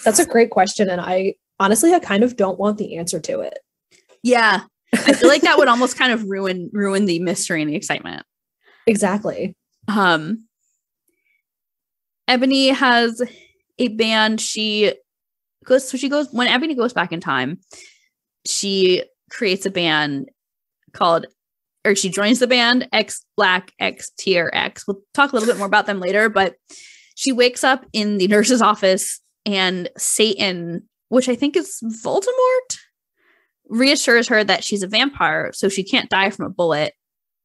a great question. And I kind of don't want the answer to it. Yeah. I feel like that would almost kind of ruin the mystery and the excitement. Exactly. Ebony has a band. She goes when Ebony goes back in time, she creates a band she joins the band X Black X Tier X. We'll talk a little bit more about them later, but she wakes up in the nurse's office and Satan, which I think is Voldemort, reassures her that she's a vampire, so she can't die from a bullet.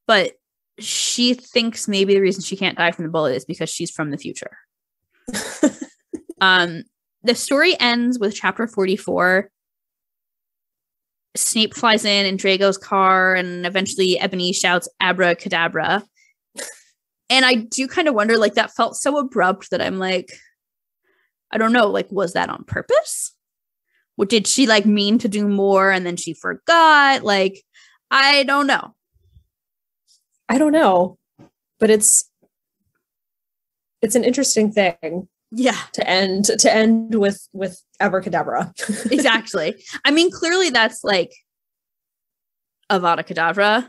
But she thinks maybe the reason she can't die from the bullet is because she's from the future. The story ends with chapter 44. Snape flies in Drago's car, and eventually Ebony shouts abracadabra. And I do kind of wonder, like, that felt so abrupt that I'm like, I don't know, like, was that on purpose? Or did she like mean to do more and then she forgot? Like, I don't know. But it's an interesting thing. Yeah. To end with abracadabra. Exactly. I mean, clearly that's like Avada Kedavra,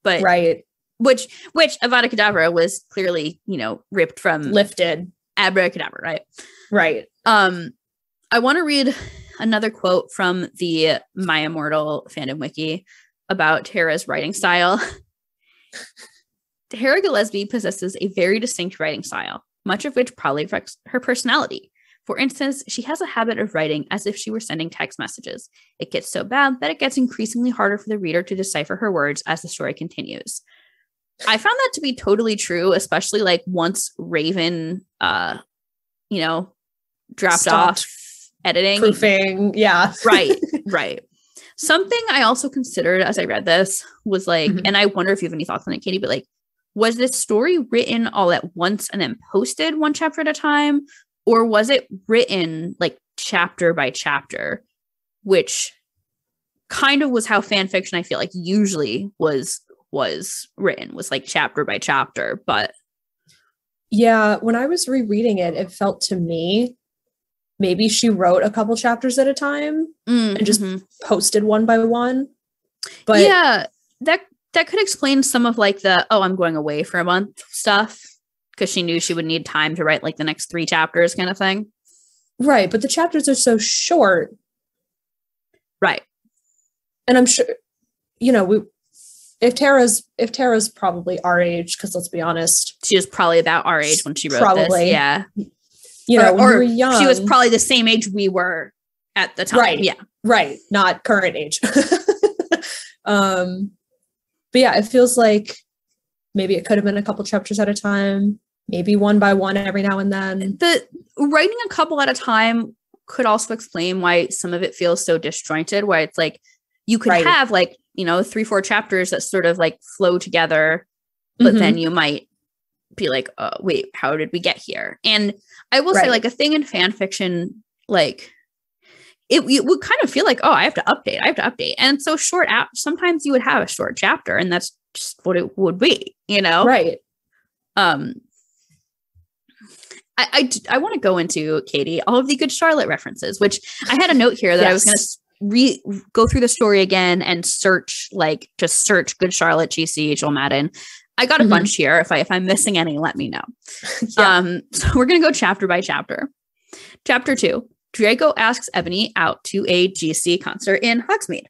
but right. Which Avada Kedavra was clearly, you know, lifted abracadabra, right? Right. I want to read another quote from the My Immortal fandom wiki about Tara's writing style. Tara Gillespie possesses a very distinct writing style, much of which probably reflects her personality. For instance, she has a habit of writing as if she were sending text messages. It gets so bad that it gets increasingly harder for the reader to decipher her words as the story continues. I found that to be totally true, especially like once Raven, dropped off editing. Proofing. Yeah. Right. Something I also considered as I read this was like, and I wonder if you have any thoughts on it, Katie, but like, was this story written all at once and then posted one chapter at a time? Or was it written like chapter by chapter, which kind of was how fan fiction I feel like usually was written, was like chapter by chapter. But yeah, when I was rereading it, it felt to me maybe she wrote a couple chapters at a time and just posted one by one. But yeah, that could explain some of like the, I'm going away for a month stuff. Because she knew she would need time to write like the next 3 chapters kind of thing. Right. But the chapters are so short. Right. And I'm sure, if Tara's probably our age, because let's be honest. She was probably about our age when she wrote this. Yeah. When we were young. She was probably the same age we were at the time. Right. Yeah. Right. Not current age. But yeah, it feels like maybe it could have been a couple chapters at a time. Maybe one by one every now and then. The writing a couple at a time could also explain why some of it feels so disjointed, where it's like you could have like, 3-4 chapters that sort of like flow together, but then you might be like, oh, wait, how did we get here? And I will say like a thing in fan fiction, like it would kind of feel like, oh, I have to update. And so sometimes you would have a short chapter and that's just what it would be, Right. I want to go into, Katie, all of the Good Charlotte references, which I had a note here that I was going to go through the story again and search Good Charlotte, GC, Joel Madden. I got a bunch here. If I'm missing any, let me know. So we're going to go chapter by chapter. Chapter 2, Draco asks Ebony out to a GC concert in Hogsmeade.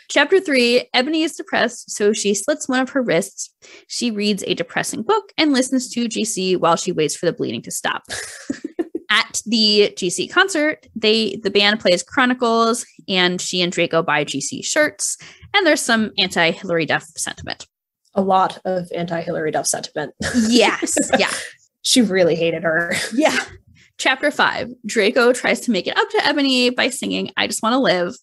Chapter 3, Ebony is depressed, so she slits one of her wrists. She reads a depressing book and listens to GC while she waits for the bleeding to stop. At the GC concert, the band plays Chronicles, and she and Draco buy GC shirts, and there's some anti-Hilary Duff sentiment. A lot of anti-Hilary Duff sentiment. Yes, yeah. She really hated her. Yeah. Chapter 5, Draco tries to make it up to Ebony by singing I Just Want to Live.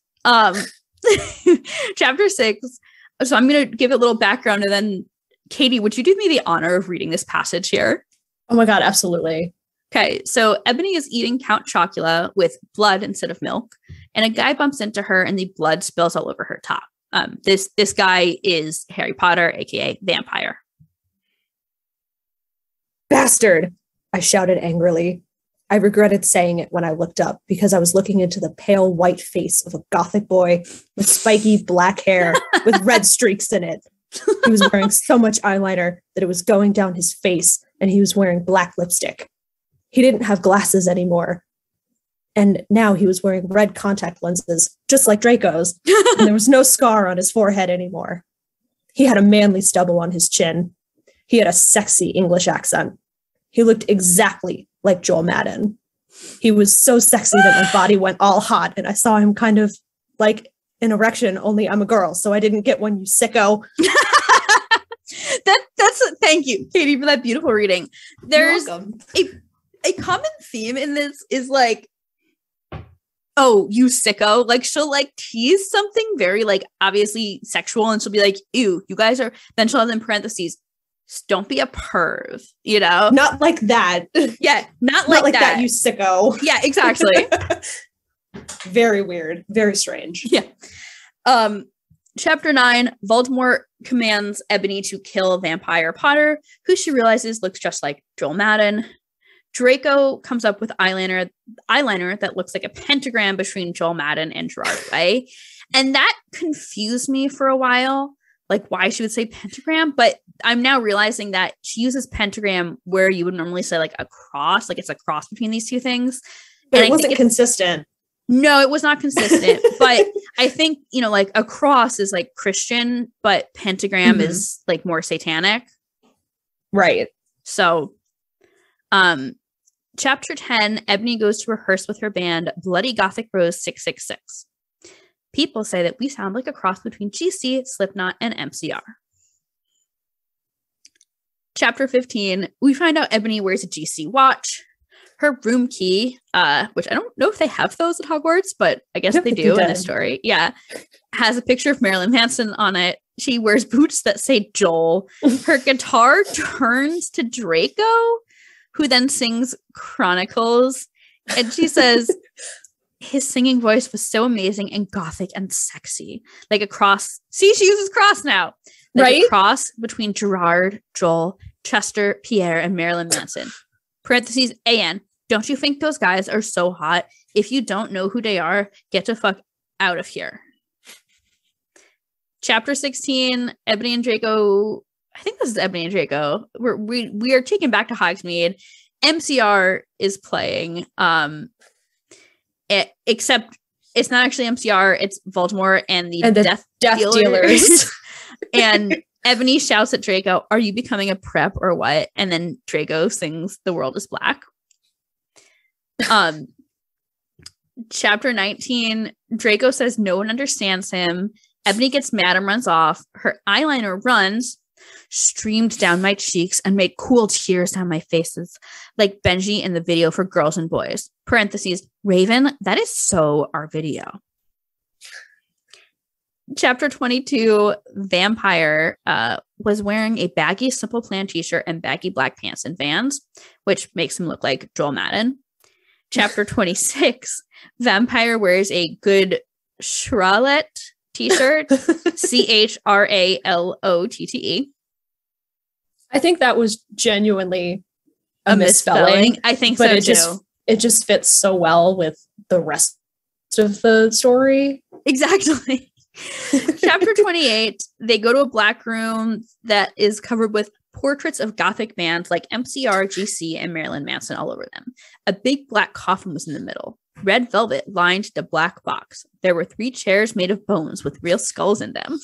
Chapter 6. So I'm going to give it a little background, and then Katie, would you do me the honor of reading this passage here? Oh my God, absolutely. Okay, so Ebony is eating Count Chocula with blood instead of milk, and a guy bumps into her and the blood spills all over her top. This guy is Harry Potter, aka Vampire. Bastard! I shouted angrily. I regretted saying it when I looked up because I was looking into the pale white face of a gothic boy with spiky black hair with red streaks in it. He was wearing so much eyeliner that it was going down his face, and he was wearing black lipstick. He didn't have glasses anymore. And now he was wearing red contact lenses, just like Draco's, and there was no scar on his forehead anymore. He had a manly stubble on his chin. He had a sexy English accent. He looked exactly like Joel Madden. He was so sexy that my body went all hot, and I saw him kind of like an erection, only I'm a girl, so I didn't get one, you sicko. Thank you, Katie, for that beautiful reading. There's a common theme in this is like, oh, you sicko. Like she'll like tease something very like obviously sexual, and she'll be like, ew, you guys are, then she'll have in parentheses, don't be a perv, Not like that. Yeah, not like that, you sicko. Yeah, exactly. Very weird. Very strange. Yeah. Chapter 9, Voldemort commands Ebony to kill Vampire Potter, who she realizes looks just like Joel Madden. Draco comes up with eyeliner that looks like a pentagram between Joel Madden and Gerard Way. And that confused me for a while, like why she would say pentagram. But I'm now realizing that she uses pentagram where you would normally say like a cross, like it's a cross between these two things. But it wasn't consistent. No, it was not consistent. But I think, like a cross is like Christian, but pentagram is like more satanic. Right. So, Chapter 10, Ebony goes to rehearse with her band Bloody Gothic Rose 666. People say that we sound like a cross between GC, Slipknot, and MCR. Chapter 15, we find out Ebony wears a GC watch. Her room key, which I don't know if they have those at Hogwarts, but I guess they do in this story. Yeah. Has a picture of Marilyn Manson on it. She wears boots that say Joel. Her guitar turns to Draco, who then sings Chronicles. And she says, his singing voice was so amazing and gothic and sexy. Like a cross. See, she uses cross now. Like right? A cross between Gerard, Joel, Chester, Pierre, and Marilyn Manson. Parentheses, AN. Don't you think those guys are so hot? If you don't know who they are, get the fuck out of here. Chapter 16, Ebony and Draco. I think this is Ebony and Draco. We are taken back to Hogsmeade. MCR is playing. Except it's not actually MCR. It's Voldemort and the death dealers. And Ebony shouts at Draco, "Are you becoming a prep or what?" And then Draco sings "The World is Black." Chapter 19, Draco says no one understands him. Ebony gets mad and runs off. Her eyeliner runs, streamed down my cheeks and made cool tears down my faces, like Benji in the video for Girls and Boys. Parentheses, Raven, that is so our video. Chapter 22, Vampire was wearing a baggy Simple Plan t-shirt and baggy black pants and Vans, which makes him look like Joel Madden. Chapter 26, Vampire wears a Good Charlotte t-shirt, CHRALOTTE. I think that was genuinely a misspelling. I think but so too. It just fits so well with the rest of the story. Exactly. Chapter 28, they go to a black room that is covered with portraits of gothic bands like MCR, GC, and Marilyn Manson all over them. A big black coffin was in the middle. Red velvet lined the black box. There were 3 chairs made of bones with real skulls in them.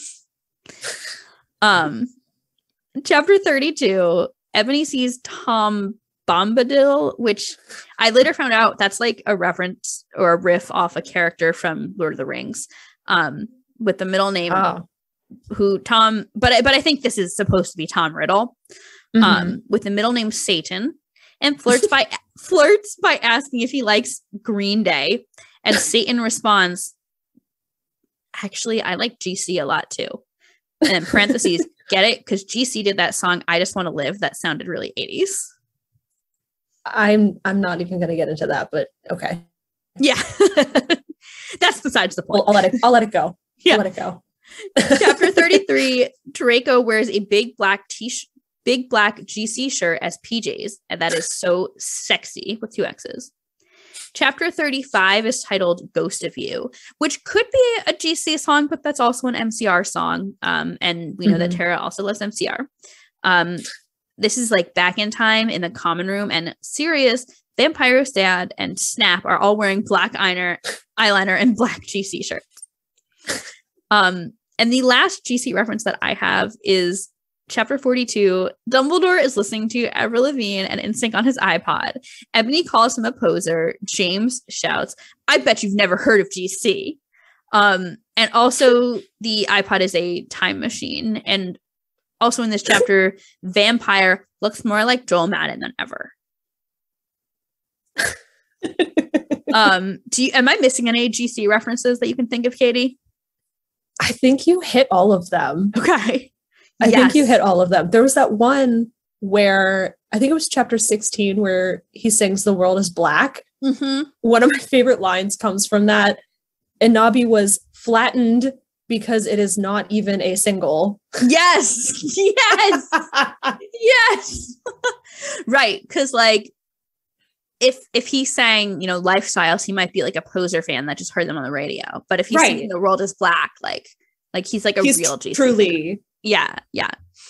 Chapter 32, Ebony sees Tom Bombadil, which I later found out that's like a reference or a riff off a character from Lord of the Rings. With the middle name who Tom, but I think this is supposed to be Tom Riddle, with the middle name Satan, and flirts by asking if he likes Green Day, and Satan responds, "Actually, I like GC a lot too." And in parentheses, get it? Because GC did that song "I Just Want to Live" that sounded really 80s. I'm not even going to get into that, but okay. Yeah, that's besides the point. I'll let it go. Yeah. I'll let it go. Chapter 33, Draco wears a big black GC shirt as PJs, and that is so sexy with 2 X's. Chapter 35 is titled Ghost of You, which could be a GC song, but that's also an MCR song. And we know that Tara also loves MCR. This is like back in time in the common room, and Sirius, Vampiro's dad, and Snap are all wearing black eyeliner and black GC shirts. And the last GC reference that I have is chapter 42. Dumbledore is listening to Avril Lavigne and NSYNC on his iPod. Ebony calls him a poser. James shouts, "I bet you've never heard of GC." And also the iPod is a time machine. And also in this chapter, Vampire looks more like Joel Madden than ever. Am I missing any GC references that you can think of, Katie? I think you hit all of them. Okay. I think you hit all of them. There was that one where I think it was chapter 16 where he sings "The World is Black." One of my favorite lines comes from that. Inabi was flattened because it is not even a single. Yes. Yes. Yes. Right. Because like if he sang, Lifestyles, he might be like a poser fan that just heard them on the radio. But if he's singing "The World is Black," like he's like he's real GC. Truly. Yeah.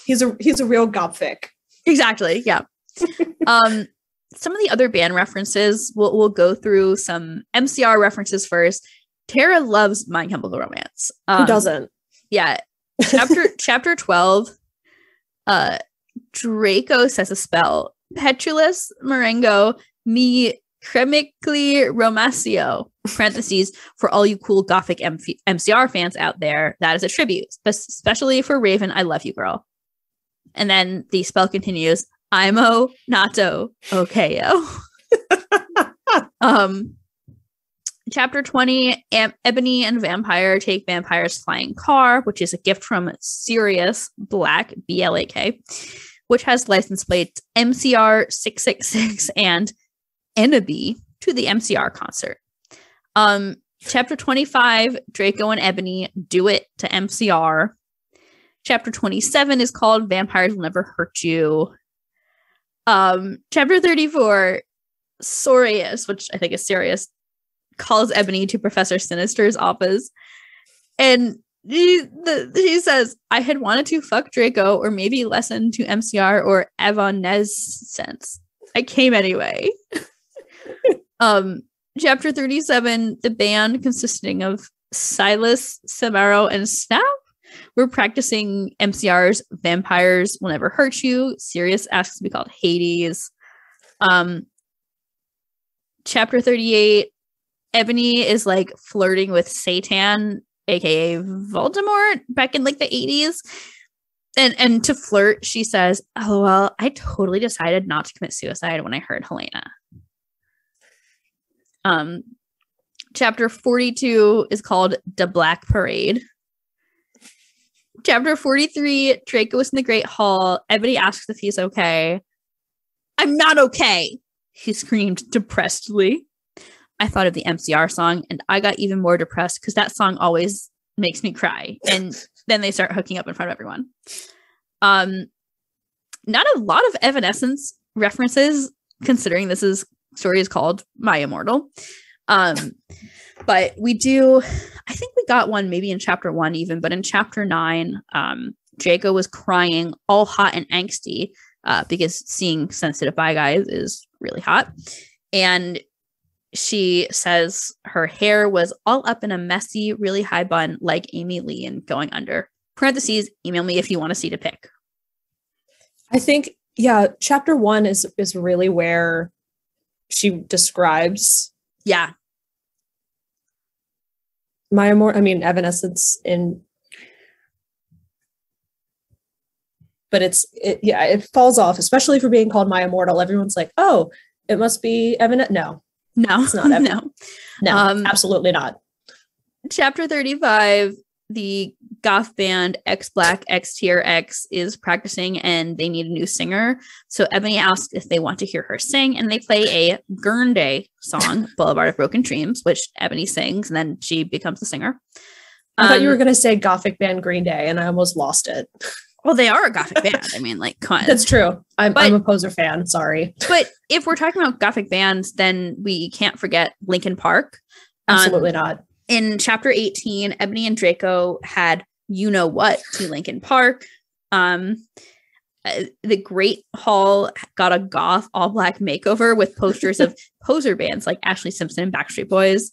He's a real gothic. Exactly. Yeah. Some of the other band references, we'll go through some MCR references first. Tara loves My Chemical Romance. Who doesn't? Yeah. Chapter 12, Draco says a spell. Petulus, Marengo, Me Chemically Romacio, parentheses, for all you cool gothic MCR fans out there, that is a tribute, especially for Raven. I love you, girl. And then the spell continues, Imo Nato Okeo. Chapter 20, Ebony and Vampire take Vampire's flying car, which is a gift from Sirius Black, BLAK, which has license plates MCR 666 and Ennaby to the MCR concert. Chapter 25, Draco and Ebony do it to MCR. Chapter 27 is called Vampires Will Never Hurt You. Chapter 34, Sorius, which I think is Sirius, calls Ebony to Professor Sinister's office. And she says, I had wanted to fuck Draco or maybe listen to MCR or Evanescence. I came anyway. Chapter 37, the band consisting of Silas, Samaro, and Snap were practicing MCR's Vampires Will Never Hurt You. Sirius asks to be called Hades. Chapter 38, Ebony is like flirting with Satan, aka Voldemort, back in like the 80s. And to flirt, she says, oh, well, I totally decided not to commit suicide when I heard Helena. Chapter 42 is called The Black Parade. Chapter 43, Draco is in the Great Hall. Ebony asks if he's okay. I'm not okay, he screamed depressedly. I thought of the MCR song and I got even more depressed because that song always makes me cry. And then they start hooking up in front of everyone. Not a lot of Evanescence references, considering this story is called My Immortal. But we do, I think we got one maybe in chapter 1 even, but in chapter 9, Draco was crying all hot and angsty because seeing sensitive bi guys is really hot. And she says her hair was all up in a messy, really high bun like Amy Lee and going under. Parentheses, email me if you want to see the pic. I think, yeah, chapter 1 is really where she describes My Immortal, Evanescence but it falls off, especially for being called My Immortal. Everyone's like, oh, it must be No, it's not no, absolutely not. Chapter 35, the goth band X Black X Tier X is practicing and they need a new singer. So Ebony asks if they want to hear her sing, and they play a Gurnday song, Boulevard of Broken Dreams, which Ebony sings, and then she becomes the singer. I thought you were going to say gothic band Green Day, and I almost lost it. Well, they are a gothic band. Come on. That's true. I'm a poser fan. Sorry. But if we're talking about gothic bands, then we can't forget Linkin Park. Absolutely not. In chapter 18, Ebony and Draco had You Know What to Linkin Park. The Great Hall got a goth all black makeover with posters of poser bands like Ashley Simpson and Backstreet Boys.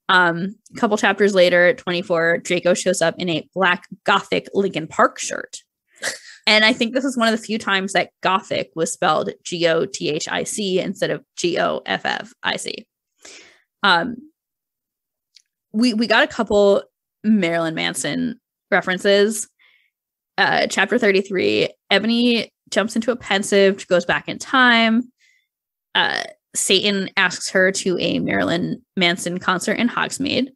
A couple chapters later, at 24, Draco shows up in a black gothic Linkin Park shirt. And I think this is one of the few times that gothic was spelled GOTHIC instead of GOFFIC. We got a couple Marilyn Manson references. Chapter 33, Ebony jumps into a pensive, goes back in time. Satan asks her to a Marilyn Manson concert in Hogsmeade.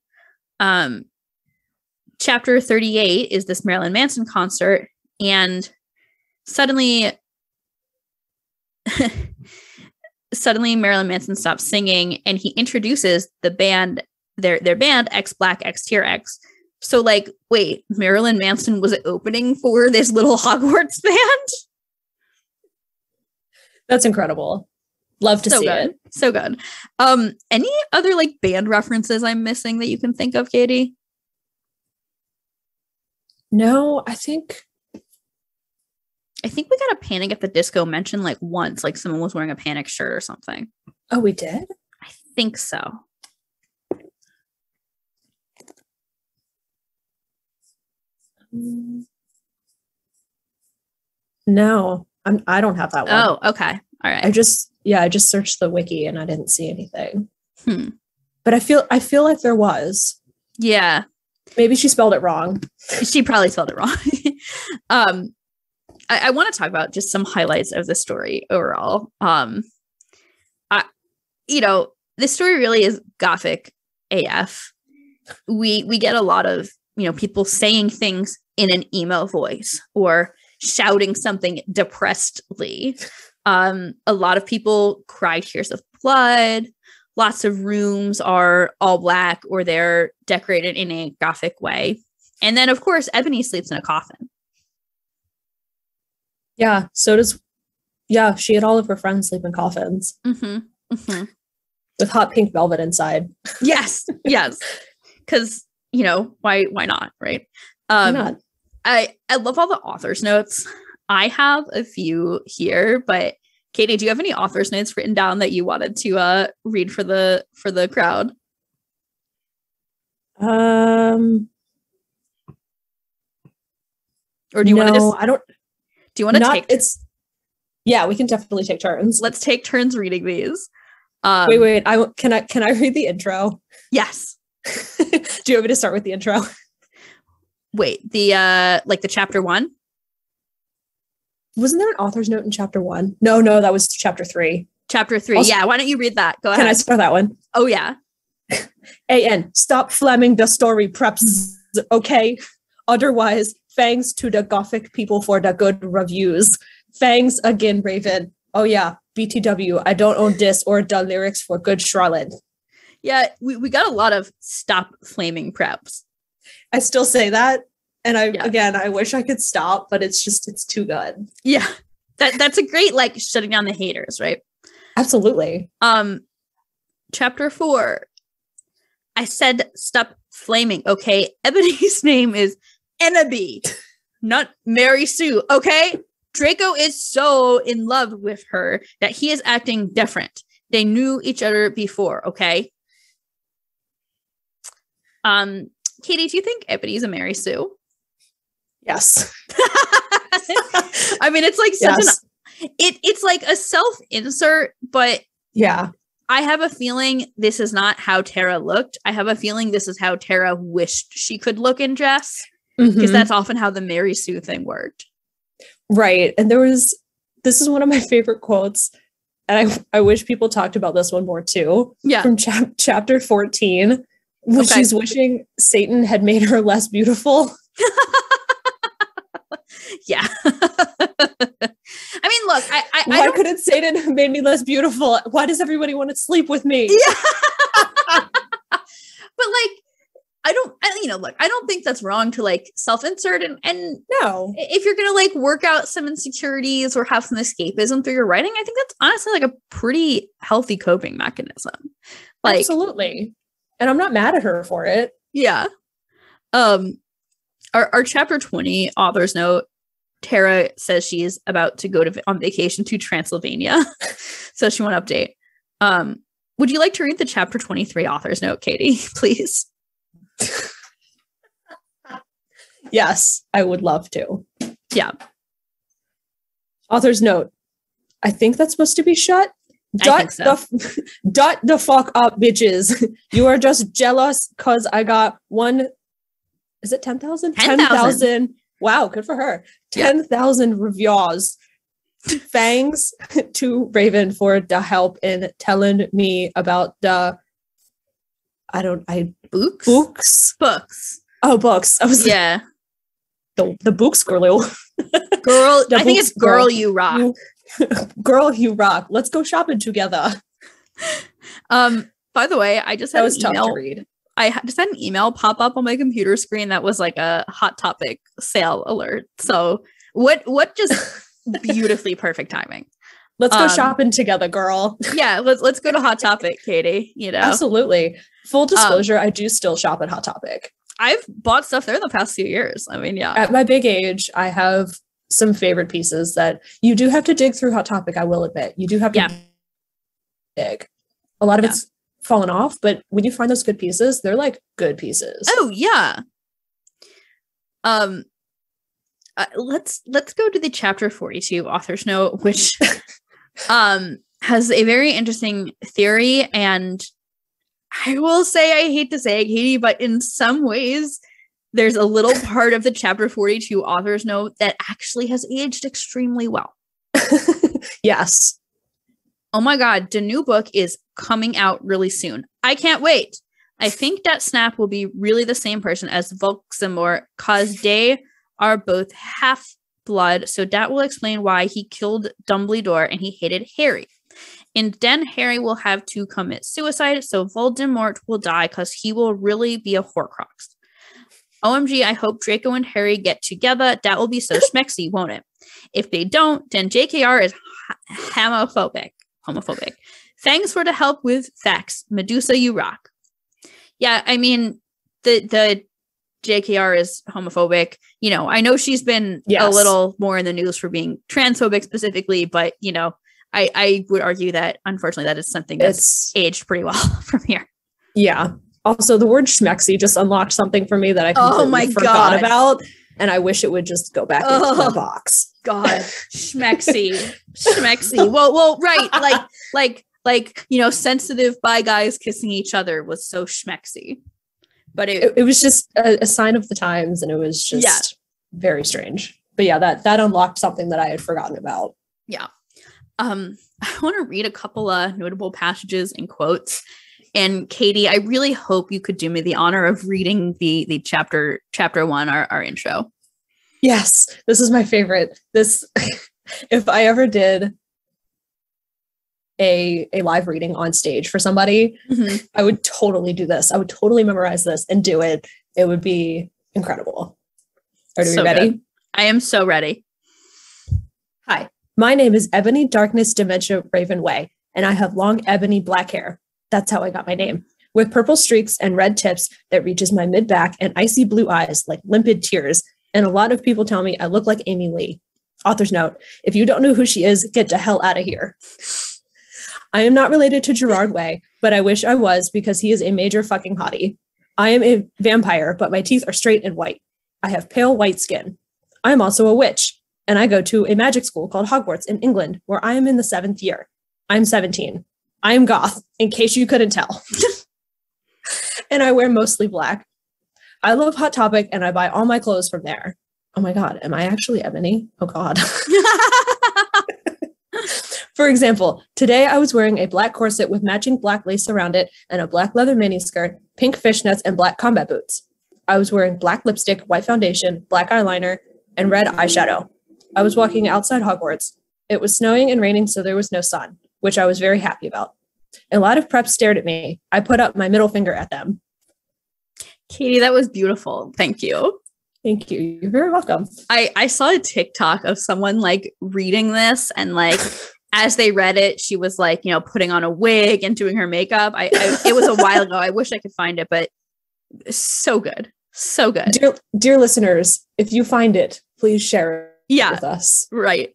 Chapter 38 is this Marilyn Manson concert, and suddenly Marilyn Manson stops singing, and he introduces the band, their band X Black X Tier X. So like, wait, Marilyn Manson was opening for this little Hogwarts band? That's incredible. Love to see it. So good. Any other like band references I'm missing that you can think of, Katie? No, I think we got a Panic at the Disco mention like once, like someone was wearing a Panic shirt or something. Oh, we did? I think so. No, I don't have that one. Oh, okay. All right. I just, I just searched the wiki and I didn't see anything. But I feel like there was. Yeah. Maybe she spelled it wrong. She probably spelled it wrong. I want to talk about just some highlights of the story overall. This story really is gothic AF. We get a lot of, people saying things in an emo voice or shouting something depressedly. A lot of people cry tears of blood. Lots of rooms are all black or they're decorated in a gothic way. And then, of course, Ebony sleeps in a coffin. Yeah, so does... Yeah, she had all of her friends sleep in coffins. With hot pink velvet inside. Yes. Because, why not, right? Why not? I love all the author's notes. I have a few here, but Katie, do you have any author's notes written down that you wanted to read for the crowd? Or do you want to just... I don't... Do you want to take... Yeah, we can definitely take turns. Let's take turns reading these. Wait. Can I read the intro? Yes. Do you want me to start with the intro? Wait, the chapter 1? Wasn't there an author's note in chapter 1? No, that was chapter 3. Chapter 3. Also, yeah, why don't you read that? Go ahead. Can I start that one? Oh, yeah. AN, stop flamming the story preps, okay? Otherwise, thanks to the gothic people for the good reviews. Thanks again, Raven. Oh, yeah, BTW, I don't own this or the lyrics for good Charlotte. Yeah, we got a lot of stop flaming preps. I still say that. And I wish I could stop, but it's too good. Yeah. That's a great, shutting down the haters, right? Absolutely. Chapter 4. I said stop flaming, okay? Ebony's name is Ennaby, not Mary Sue, okay? Draco is so in love with her that he is acting different. They knew each other before, okay? Katie, do you think Ebony's a Mary Sue? Yes. I mean, it's like it's like a self-insert, but yeah, I have a feeling this is not how Tara looked. I have a feeling this is how Tara wished she could look in dress, because that's often how the Mary Sue thing worked. Right. And this is one of my favorite quotes. And I wish people talked about this one more too. Yeah. From chapter 14, when she's wishing Satan had made her less beautiful. Yeah. I mean, look, why couldn't Satan have made me less beautiful? Why does everybody want to sleep with me? Yeah. But I don't think that's wrong to self-insert and no. If you're going to work out some insecurities or have some escapism through your writing, I think that's honestly a pretty healthy coping mechanism. Absolutely. And I'm not mad at her for it. Yeah. Our chapter 20 author's note, Tara says she is about to go on vacation to Transylvania. So she won't update. Would you like to read the chapter 23 author's note, Katie, please? Yes, I would love to. Yeah. Author's note. I think that's supposed to be shut. Dot the fuck up, bitches. You are just jealous because I got one. Is it 10,000? 10,000. Wow, good for her. 10,000 reviews. Thanks to Raven for the help in telling me about the books. Oh, books. I was the books, girl. I think it's girl, you rock. Girl, you rock. Let's go shopping together. By the way, I just had an email. Tough to read. I just had an email pop up on my computer screen that was a Hot Topic sale alert. So what just beautifully perfect timing. Let's go shopping together, girl. Yeah, let's go to Hot Topic, Katie. Absolutely. Full disclosure, I do still shop at Hot Topic. I've bought stuff there in the past few years. I mean, yeah. At my big age, I have some favorite pieces that you do have to dig through Hot Topic. I will admit, you do have to dig. A lot of it's fallen off, but when you find those good pieces, they're good pieces. Oh yeah. Let's go to the chapter 42 author's note, which has a very interesting theory, and I will say, I hate to say it, Katie, but in some ways, there's a little part of the chapter 42 author's note that actually has aged extremely well. Yes. Oh my God, the new book is coming out really soon. I can't wait. I think that Snap will be really the same person as Voldemort, cause they are both half-blood, so that will explain why he killed Dumbledore and he hated Harry. And then Harry will have to commit suicide, so Voldemort will die because he will really be a Horcrux. OMG, I hope Draco and Harry get together. That will be so schmexy, won't it? If they don't, then JKR is homophobic. Thanks for the help with facts. Medusa, you rock. Yeah, I mean, the JKR is homophobic. You know, I know she's been a little more in the news for being transphobic specifically, but, you know, I would argue that, unfortunately, that is something that's aged pretty well from here. Yeah. Also, the word schmexy just unlocked something for me that I completely forgot about, and I wish it would just go back into my box. God, schmexy. Well, right, like you know, sensitive bi guys kissing each other was so schmexy, but it was just a sign of the times, and it was just very strange. But yeah, that unlocked something that I had forgotten about. Yeah. I want to read a couple of notable passages and quotes. And Katie, I really hope you could do me the honor of reading the chapter 1, our intro. Yes, this is my favorite. This, if I ever did a live reading on stage for somebody, I would totally do this. I would totally memorize this and do it. It would be incredible. Are you ready? Good. I am so ready. Hi, my name is Ebony Darkness Dementia Ravenway, and I have long ebony black hair. That's how I got my name. With purple streaks and red tips that reaches my mid-back and icy blue eyes like limpid tears. And a lot of people tell me I look like Amy Lee. Author's note, if you don't know who she is, get the hell out of here. I am not related to Gerard Way, but I wish I was because he is a major fucking hottie. I am a vampire, but my teeth are straight and white. I have pale white skin. I am also a witch, and I go to a magic school called Hogwarts in England, where I am in the 7th year. I'm 17. I am goth, in case you couldn't tell. And I wear mostly black. I love Hot Topic, and I buy all my clothes from there. Oh my God, am I actually Ebony? Oh God. For example, today I was wearing a black corset with matching black lace around it and a black leather miniskirt, pink fishnets, and black combat boots. I was wearing black lipstick, white foundation, black eyeliner, and red eyeshadow. I was walking outside Hogwarts. It was snowing and raining, so there was no sun, which I was very happy about. A lot of preps stared at me. I put up my middle finger at them. Katie, that was beautiful. Thank you. Thank you. You're very welcome. I saw a TikTok of someone like reading this, and like as they read it, she was like, you know, putting on a wig and doing her makeup. It was a while ago. I wish I could find it, but so good. So good. Dear listeners, if you find it, please share it with us. Right.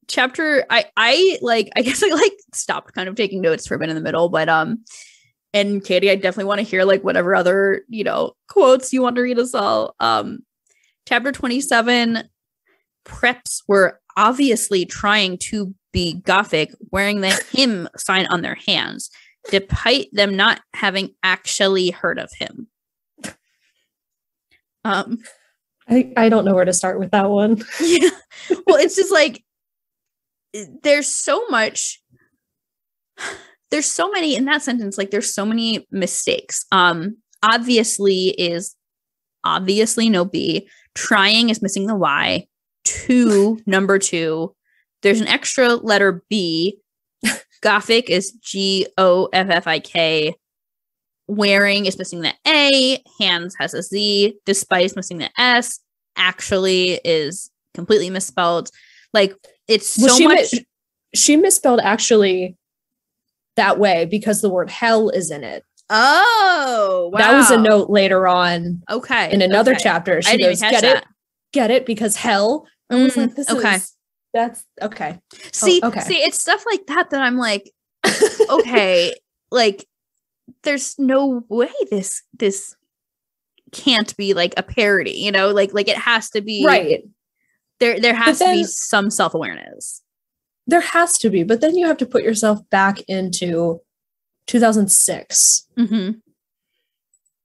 Chapter I guess I stopped kind of taking notes for a bit in the middle, but and Katie, I definitely want to hear like whatever other, you know, quotes you want to read us all. Chapter 27, preps were obviously trying to be gothic, wearing the him sign on their hands, despite them not having actually heard of him. I don't know where to start with that one. Yeah. Well, it's just like there's so many in that sentence, like there's so many mistakes. Obviously is obviously no B. Trying is missing the Y. Number 2. There's an extra letter B. Gothic is GOFFIK. Wearing is missing the A. Hands has a Z. Despite is missing the S. Actually is completely misspelled. Like it's so much. She misspelled actually that way because the word hell is in it. Oh, wow. That was a note later on. Okay. In another chapter. She goes, get it? Because hell. I was like, that's okay. See, it's stuff like that I'm like, okay, like there's no way this can't be like a parody, you know, like it has to be right. There has to be some self-awareness. There has to be, but then you have to put yourself back into 2006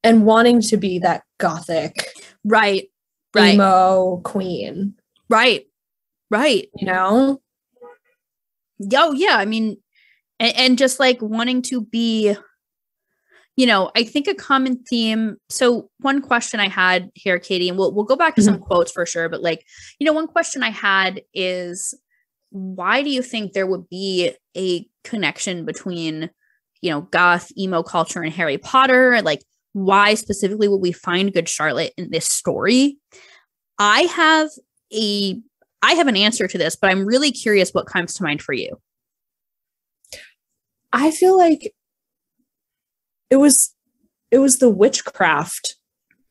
and wanting to be that gothic, right, emo queen, right. You know? Oh yeah, I mean, and just like wanting to be, you know, I think a common theme. So one question I had here, Katie, and we'll go back to some quotes for sure, but like, you know, one question I had is, why do you think there would be a connection between, you know, goth emo culture and Harry Potter? Like, why specifically would we find Good Charlotte in this story? I have an answer to this, but I'm really curious what comes to mind for you. I feel like it was the witchcraft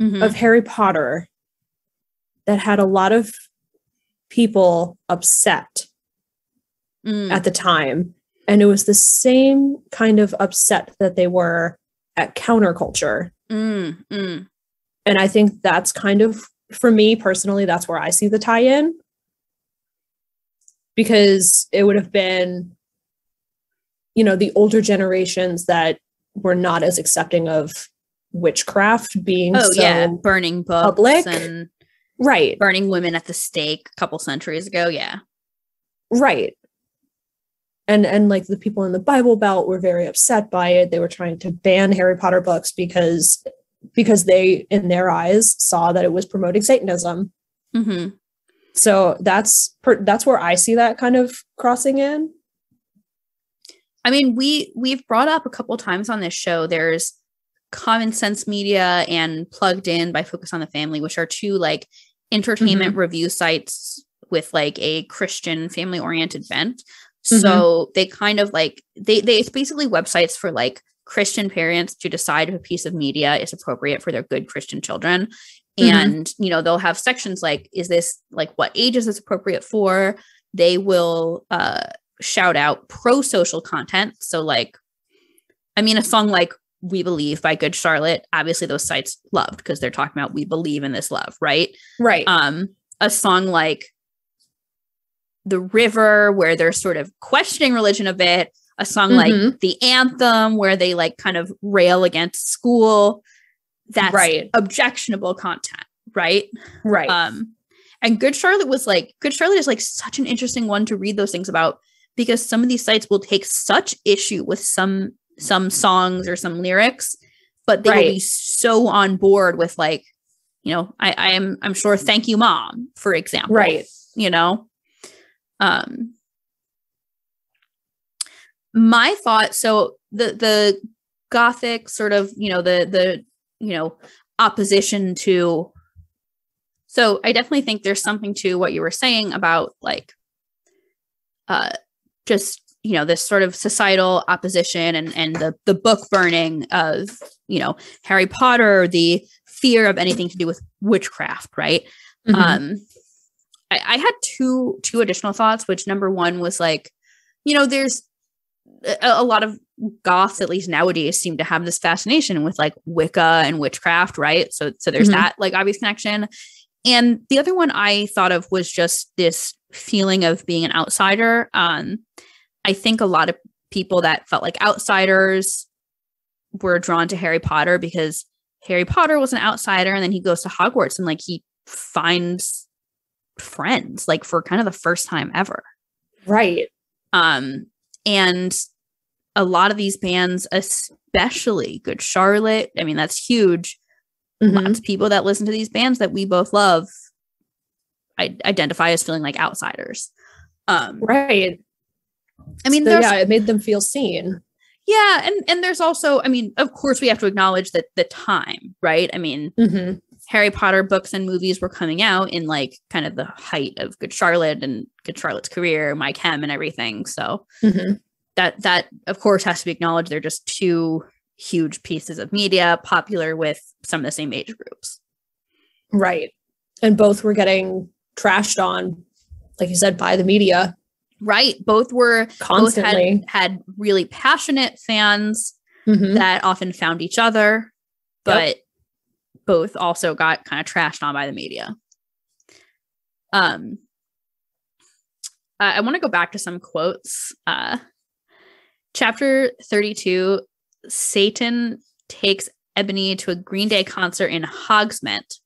of Harry Potter that had a lot of people upset at the time. And it was the same kind of upset that they were at counterculture. And I think that's kind of, for me personally, that's where I see the tie-in. Because it would have been, you know, the older generations that were not as accepting of witchcraft being burning books public. And right, burning women at the stake a couple centuries ago. Yeah, right. And like the people in the Bible Belt were very upset by it. They were trying to ban Harry Potter books because they, in their eyes, saw that it was promoting Satanism. So that's where I see that kind of crossing in. I mean, we've brought up a couple times on this show, there's Common Sense Media and Plugged In by Focus on the Family, which are two like entertainment review sites with like a Christian family oriented bent. So they kind of like, it's basically websites for like Christian parents to decide if a piece of media is appropriate for their good Christian children. And, you know, they'll have sections like, is this like, what age is this appropriate for? They will shout out pro-social content. So like, I mean, a song like We Believe by Good Charlotte, obviously those sites loved because they're talking about we believe in this love, right? Right. A song like The River, where they're sort of questioning religion a bit. A song like The Anthem, where they like kind of rail against school. That's objectionable content, right? Right. And Good Charlotte is like such an interesting one to read those things about, because some of these sites will take such issue with some songs or some lyrics, but they will be so on board with like, you know, I'm sure Thank You Mom, for example. Right. You know? My thought, so the gothic sort of, you know, the you know, opposition to, so I definitely think there's something to what you were saying about like just, you know, this sort of societal opposition and the book burning of, you know, Harry Potter, the fear of anything to do with witchcraft, right? I had two additional thoughts, which number one was like, you know, there's a lot of goths, at least nowadays, seem to have this fascination with like Wicca and witchcraft, right? So there's that like obvious connection. And the other one I thought of was just this feeling of being an outsider. I think a lot of people that felt like outsiders were drawn to Harry Potter because Harry Potter was an outsider, and then he goes to Hogwarts and like he finds friends like for kind of the first time ever. Right. And a lot of these bands, especially Good Charlotte, I mean, that's huge. Lots of people that listen to these bands that we both love identify as feeling like outsiders. Right. I mean, so, it made them feel seen. Yeah. And there's also, I mean, of course we have to acknowledge that the time, right? I mean, Harry Potter books and movies were coming out in like kind of the height of Good Charlotte and Good Charlotte's career, My Chem and everything. So that of course has to be acknowledged. They're just two huge pieces of media popular with some of the same age groups. Right. And both were getting trashed on, like you said, by the media. Right. Both were constantly had really passionate fans that often found each other, but both also got kind of trashed on by the media. I want to go back to some quotes. Chapter 32, Satan takes Ebony to a Green Day concert in Hogsmeade,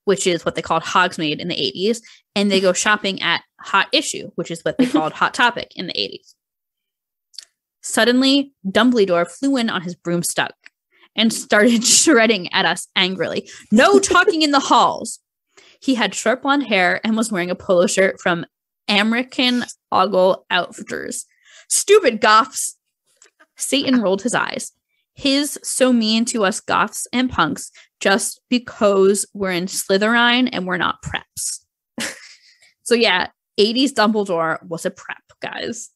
which is what they called Hogsmeade in the 80s. And they go shopping at Hot Issue, which is what they called Hot Topic in the 80s. Suddenly, Dumbledore flew in on his broomstick and started shredding at us angrily. No talking in the halls. He had short blonde hair and was wearing a polo shirt from American Ogle Outfitters. Stupid goths. Satan rolled his eyes. His so mean to us goths and punks just because we're in Slytherin and we're not preps. So yeah, 80s Dumbledore was a prep, guys.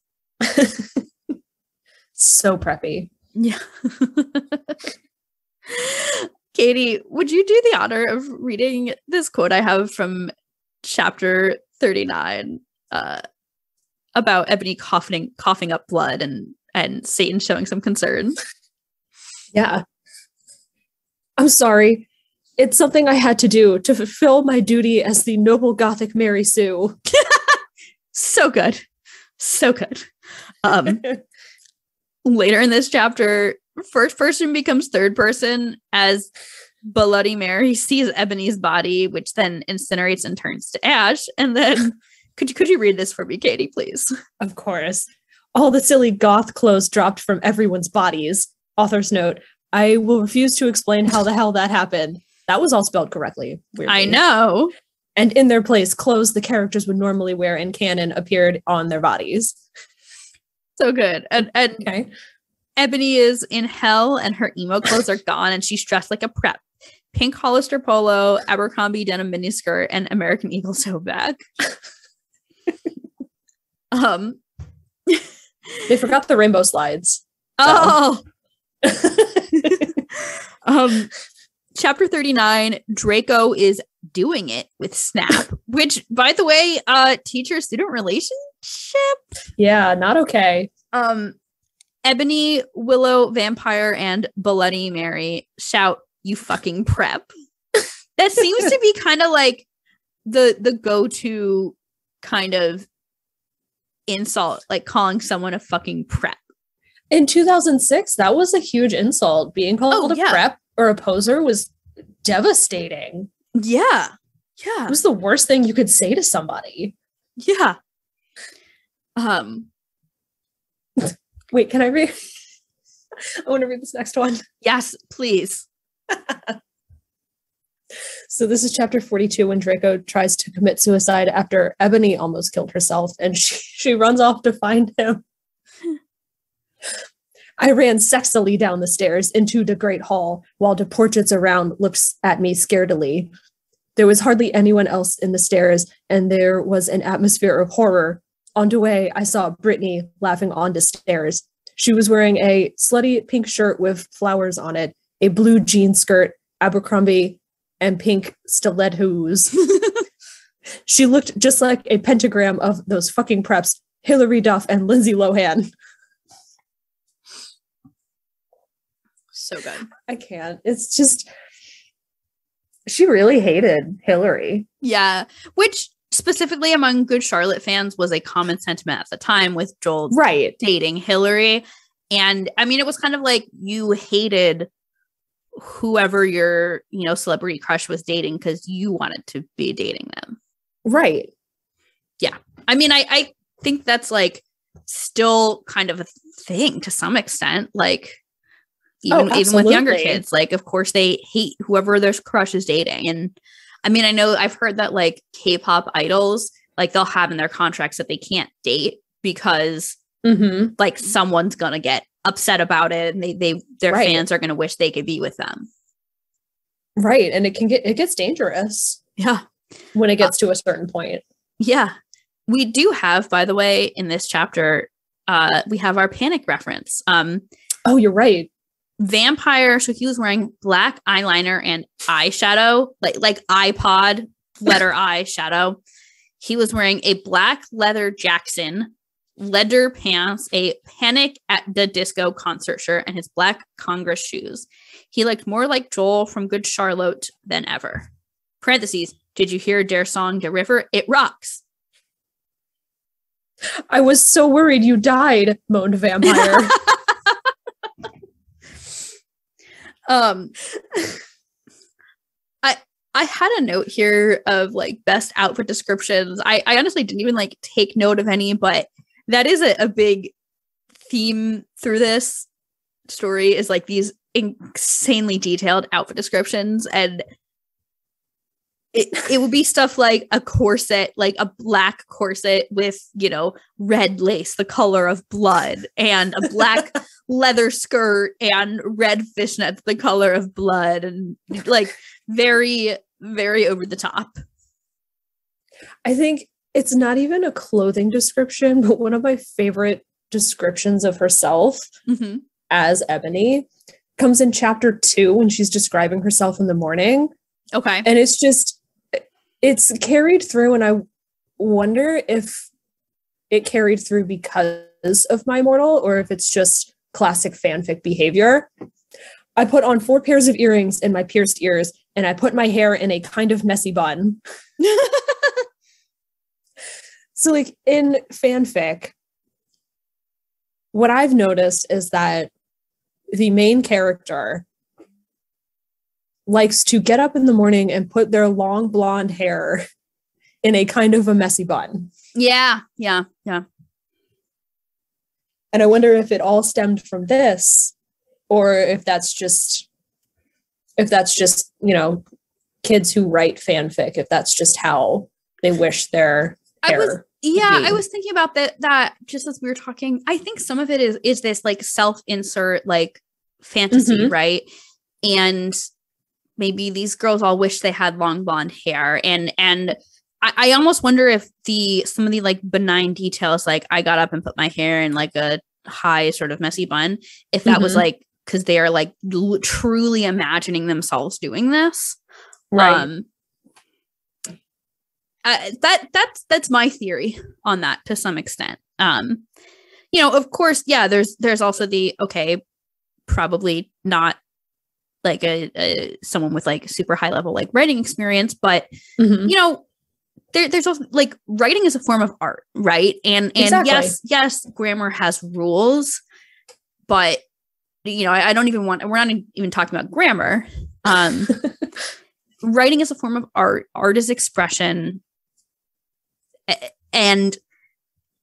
So preppy. Yeah. Katie, would you do the honor of reading this quote I have from chapter 39 about Ebony coughing up blood and Satan showing some concern? Yeah. I'm sorry. It's something I had to do to fulfill my duty as the noble Gothic Mary Sue. So good. So good. Later in this chapter, first person becomes third person as Bloody Mary sees Ebony's body, which then incinerates and turns to ash. And then could you read this for me, Katie, please? Of course. All the silly goth clothes dropped from everyone's bodies. Author's note, I will refuse to explain how the hell that happened. That was all spelled correctly. Weirdly. I know. And in their place, clothes the characters would normally wear in canon appeared on their bodies. So good. And okay. Ebony is in hell and her emo clothes are gone and she's dressed like a prep. Pink Hollister polo, Abercrombie denim miniskirt, and American Eagle sew bag. They forgot the rainbow slides. So. Oh. Chapter 39, Draco is doing it with Snap, which, by the way, teacher-student relationship? Yeah, not okay. Ebony, Willow, Vampire, and Bloody Mary shout, "You fucking prep." That seems to be kind of like the go-to kind of insult, like calling someone a fucking prep. In 2006, that was a huge insult. Being called a prep or a poser was devastating. Yeah. Yeah. It was the worst thing you could say to somebody. Yeah. Wait, can I read? I want to read this next one. Yes, please. So this is chapter 42 when Draco tries to commit suicide after Ebony almost killed herself and she runs off to find him. I ran sexily down the stairs into the great hall while the portraits around looked at me scaredily. There was hardly anyone else in the stairs and there was an atmosphere of horror. On the way, I saw Brittany laughing on the stairs. She was wearing a slutty pink shirt with flowers on it, a blue jean skirt, Abercrombie, and pink stilettos. She looked just like a pentagram of those fucking preps, Hilary Duff and Lindsay Lohan. So good. I can't. It's just, she really hated Hillary. Yeah, which specifically among Good Charlotte fans was a common sentiment at the time with Joel dating Hillary. And I mean, it was kind of like you hated whoever your, celebrity crush was dating because you wanted to be dating them. Right. Yeah. I mean, I think that's like still kind of a thing to some extent. Like even with younger kids, like, of course they hate whoever their crush is dating. And I mean, I know I've heard that like K-pop idols, like they'll have in their contracts that they can't date because like someone's going to get upset about it and their fans are going to wish they could be with them. Right. And it gets dangerous. Yeah. When it gets to a certain point. Yeah. We do have, by the way, in this chapter, we have our panic reference. Oh, you're right. Vampire, so he was wearing black eyeliner and eyeshadow, like iPod letter I shadow. He was wearing a black leather Jackson, leather pants, a Panic at the Disco concert shirt, and his black Congress shoes. He looked more like Joel from Good Charlotte than ever. Parentheses, did you hear their song, The River? It rocks. I was so worried you died, moaned Vampire. I had a note here of like best outfit descriptions. I honestly didn't even like take note of any, but that is a big theme through this story, is like these insanely detailed outfit descriptions. And it would be stuff like a corset, like a black corset with, you know, red lace, the color of blood, and a black leather skirt and red fishnets, the color of blood, and like very, very over the top. I think it's not even a clothing description, but one of my favorite descriptions of herself as Ebony comes in chapter 2 when she's describing herself in the morning. Okay. And it's carried through, and I wonder if it carried through because of My Immortal or if it's just classic fanfic behavior. I put on 4 pairs of earrings in my pierced ears, and I put my hair in a kind of messy bun. So like in fanfic, what I've noticed is that the main character likes to get up in the morning and put their long blonde hair in a kind of a messy bun. Yeah. And I wonder if it all stemmed from this, or if that's just, you know, kids who write fanfic, if that's just how they wish their hair. I was thinking about that just as we were talking. I think some of it is this like self-insert like fantasy, right? And maybe these girls all wish they had long blonde hair, and I almost wonder if some of the like benign details, like I got up and put my hair in like a high sort of messy bun, if that was like because they are like truly imagining themselves doing this, right? That's my theory on that to some extent. You know, of course, yeah. There's also the probably not like a someone with like super high level like writing experience, but you know, there's also like writing is a form of art, right? And exactly. yes, grammar has rules, but you know, I don't even we're not even talking about grammar. Writing is a form of art. Art is expression. And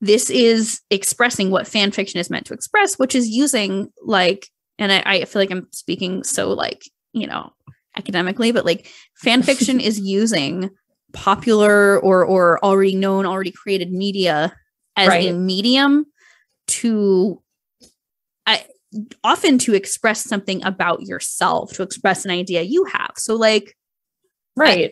this is expressing what fan fiction is meant to express, which is using like, and I feel like I'm speaking so like, you know, academically, but like fan fiction is using popular or already known, already created media as a medium to often to express something about yourself, to express an idea you have. So like, I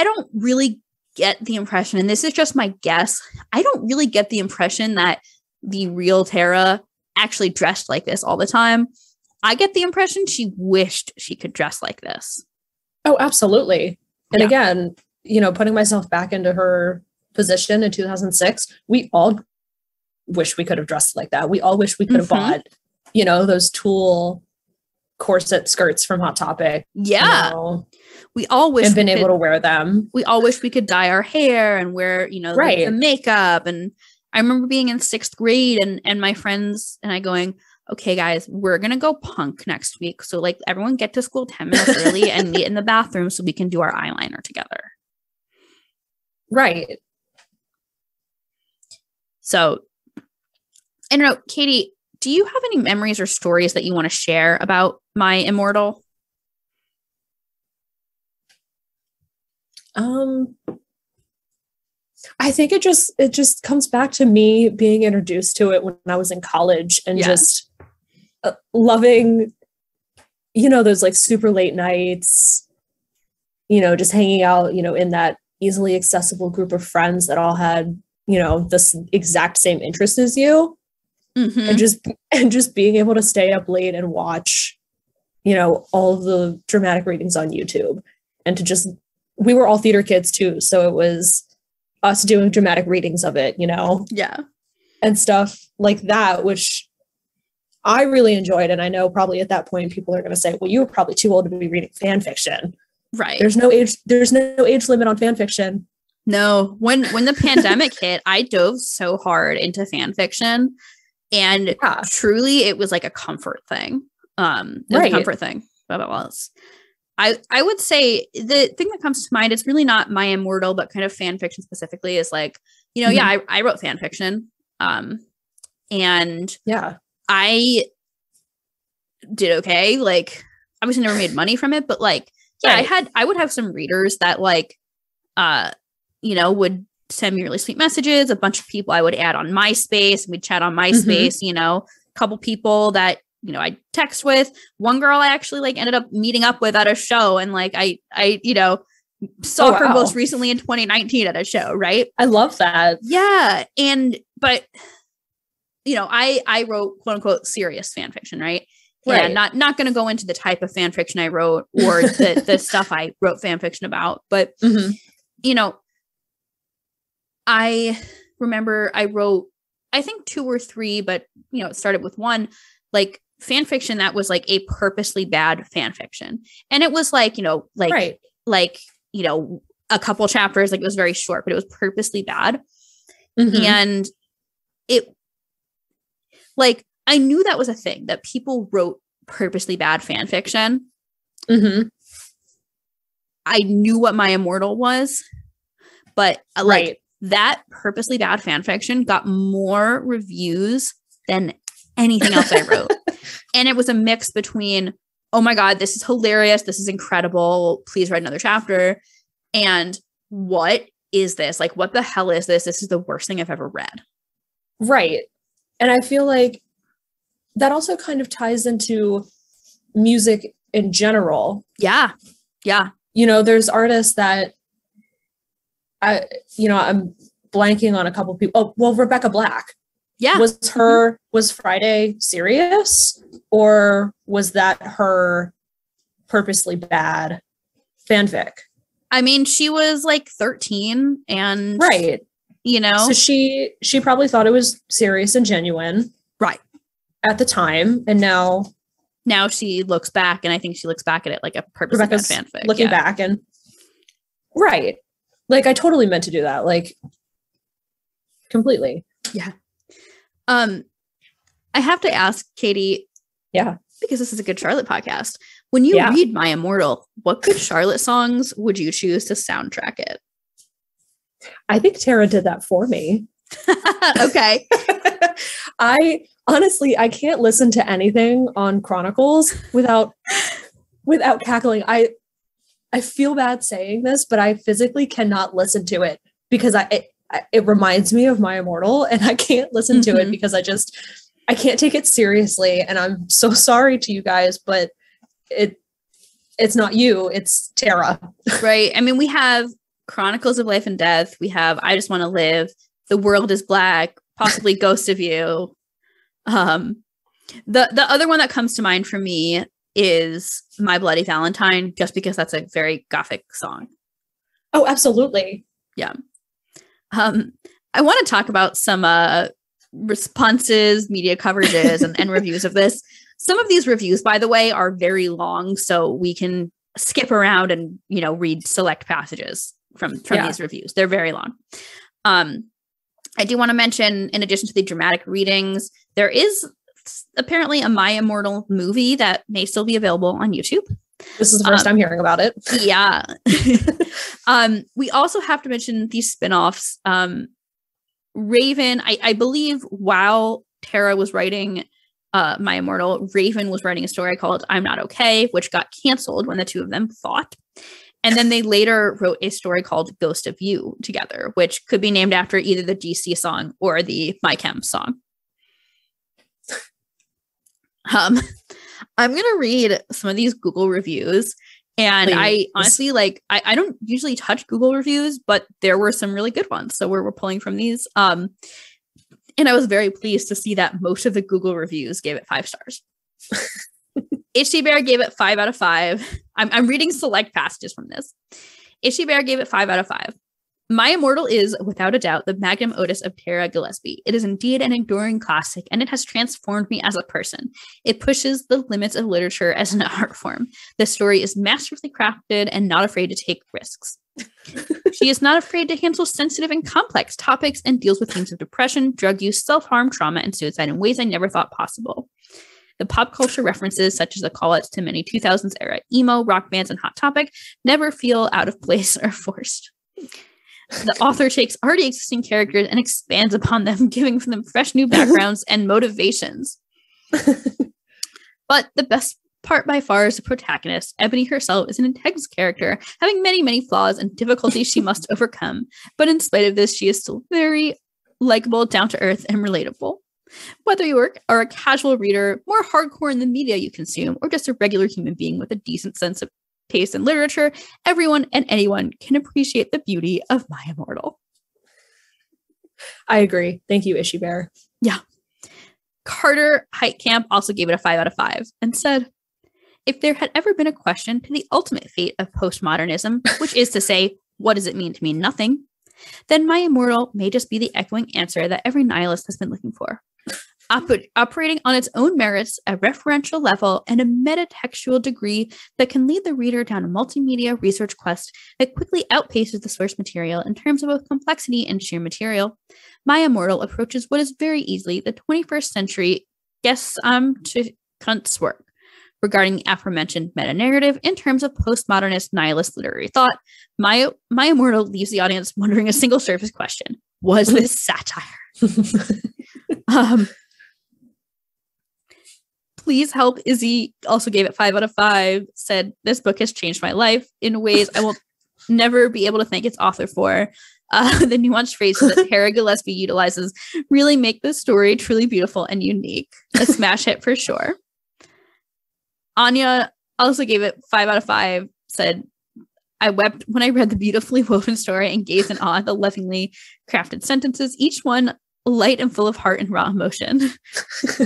don't really get the impression, and this is just my guess, I don't really get the impression that the real Tara actually dressed like this all the time. I get the impression she wished she could dress like this. Oh, absolutely. And again, you know, putting myself back into her position in 2006, we all wish we could have dressed like that. We all wish we could have bought, you know, those tulle corset skirts from Hot Topic. Yeah. You know, we all wish and been able to wear them. We all wish we could dye our hair and wear, you know, the makeup. And I remember being in 6th grade and my friends and I going, okay, guys, we're going to go punk next week. So like everyone get to school 10 minutes early and meet in the bathroom so we can do our eyeliner together. Right. So I don't know, Katie, do you have any memories or stories that you want to share about My Immortal? I think it just comes back to me being introduced to it when I was in college and just loving, you know, those like super late nights, you know, just hanging out, you know, in that easily accessible group of friends that all had, you know, this exact same interest as you. And just being able to stay up late and watch, you know, all of the dramatic readings on YouTube, and to just, we were all theater kids too. So it was us doing dramatic readings of it, you know? Yeah. And stuff like that, which I really enjoyed. And I know probably at that point, people are going to say, well, you were probably too old to be reading fan fiction. Right. There's no age limit on fan fiction. No, when the pandemic hit, I dove so hard into fan fiction, and truly it was like a comfort thing. It was a comfort thing. But it was. I would say the thing that comes to mind, it's really not My Immortal, but kind of fan fiction specifically, is like, you know, I wrote fan fiction. And I did okay. Like, obviously never made money from it, but like, I would have some readers that like, you know, would send me really sweet messages. A bunch of people I would add on MySpace. We'd chat on MySpace, you know, a couple people that, you know, I text with. One girl I actually like ended up meeting up with at a show. And like, I, you know, saw her most recently in 2019 at a show. Right. I love that. Yeah. But you know, I wrote quote unquote serious fan fiction. Right. And not going to go into the type of fan fiction I wrote or the stuff I wrote fan fiction about, but you know, I remember I wrote, I think 2 or 3, but you know, it started with one, like fan fiction that was like a purposely bad fan fiction. And it was like, you know, like, you know, a couple chapters, like it was very short, but it was purposely bad. And it, like, I knew that was a thing, that people wrote purposely bad fan fiction. I knew what My Immortal was, but like that purposely bad fan fiction got more reviews than anything else I wrote. And it was a mix between, oh my God, this is hilarious. This is incredible. Please write another chapter. And what is this? Like, what the hell is this? This is the worst thing I've ever read. Right. And I feel like that also kind of ties into music in general. Yeah. You know, there's artists that I'm blanking on a couple people. Oh, well, Rebecca Black. Yeah. Was Friday serious, or was that her purposely bad fanfic? I mean, she was like 13 and you know, so she probably thought it was serious and genuine at the time, and now she looks back, and I think she looks back at it like a purposely bad fanfic. Looking back and like, I totally meant to do that, like, completely. I have to ask, Katie, because this is a Good Charlotte podcast, when you read My Immortal, what Good Charlotte songs would you choose to soundtrack it? I think Tara did that for me. Okay. I can't listen to anything on Chronicles without cackling. I feel bad saying this, but I physically cannot listen to it because it reminds me of My Immortal, and I can't listen to it because I can't take it seriously. And I'm so sorry to you guys, but it's not you, it's Tara. Right. I mean, we have Chronicles of Life and Death. We have I Just Want to Live. The World is Black, possibly Ghost of You. The other one that comes to mind for me is My Bloody Valentine, just because that's a very gothic song. Oh, absolutely. Yeah. I want to talk about some responses, media coverages, and reviews of this. Some of these reviews, by the way, are very long, so we can skip around and, you know, read select passages from these reviews. They're very long. I do want to mention, in addition to the dramatic readings, there is apparently a My Immortal movie that may still be available on YouTube. This is the first time hearing about it. Yeah. We also have to mention these spin-offs. Raven, I believe while Tara was writing My Immortal, Raven was writing a story called I'm Not Okay, which got canceled when the two of them fought. And then they later wrote a story called Ghost of You together, which could be named after either the DC song or the My Chem song. I'm going to read some of these Google reviews. And please. I honestly, like, I don't usually touch Google reviews, but there were some really good ones. So we're pulling from these. And I was very pleased to see that most of the Google reviews gave it 5 stars. Itchy Bear gave it 5 out of 5. I'm reading select passages from this. Itchy Bear gave it 5 out of 5. My Immortal is, without a doubt, the magnum opus of Tara Gillespie. It is indeed an enduring classic, and it has transformed me as a person. It pushes the limits of literature as an art form. The story is masterfully crafted and not afraid to take risks. She is not afraid to handle sensitive and complex topics and deals with themes of depression, drug use, self-harm, trauma, and suicide in ways I never thought possible. The pop culture references, such as the call-outs to many 2000s era emo, rock bands, and Hot Topic, never feel out of place or forced. The author takes already existing characters and expands upon them, giving them fresh new backgrounds and motivations. But the best part by far is the protagonist. Ebony herself is an intense character, having many, many flaws and difficulties she must overcome. But in spite of this, she is still very likable, down-to-earth, and relatable. Whether you are a casual reader, more hardcore in the media you consume, or just a regular human being with a decent sense of taste in literature, everyone and anyone can appreciate the beauty of My Immortal. I agree. Thank you, Ishi Bear. Yeah. Carter Heitkamp also gave it a 5 out of 5 and said, if there had ever been a question to the ultimate fate of postmodernism, which is to say, what does it mean to mean nothing, then My Immortal may just be the echoing answer that every nihilist has been looking for. Operating on its own merits, a referential level, and a metatextual degree that can lead the reader down a multimedia research quest that quickly outpaces the source material in terms of both complexity and sheer material, My Immortal approaches what is very easily the 21st century to Kant's work regarding the aforementioned meta-narrative in terms of postmodernist nihilist literary thought. My Immortal leaves the audience wondering a single surface question. Was this satire? Please Help Izzy also gave it 5 out of 5, said, this book has changed my life in ways I will never be able to thank its author for. The nuanced phrases that Tara Gillespie utilizes really make this story truly beautiful and unique. A smash hit for sure. Anya also gave it 5 out of 5, said, I wept when I read the beautifully woven story and gazed in awe at the lovingly crafted sentences, each one light and full of heart and raw emotion.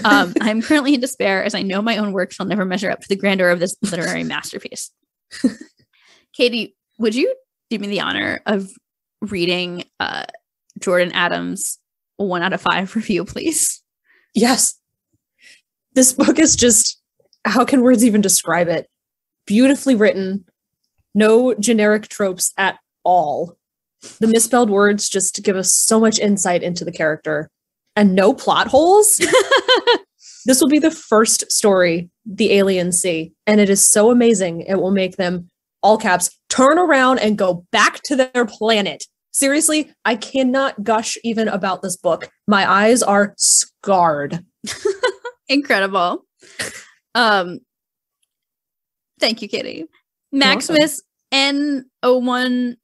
I'm currently in despair as I know my own work shall never measure up to the grandeur of this literary masterpiece. Katie, would you do me the honor of reading Jordan Adams' 1 out of 5 review, please? Yes. This book is just, how can words even describe it? Beautifully written, no generic tropes at all. The misspelled words just give us so much insight into the character, and no plot holes. This will be the first story the aliens see, and it is so amazing. It will make them, all caps, turn around and go back to their planet. Seriously, I cannot gush even about this book. My eyes are scarred. Incredible. Thank you, Katie. Maximus N0155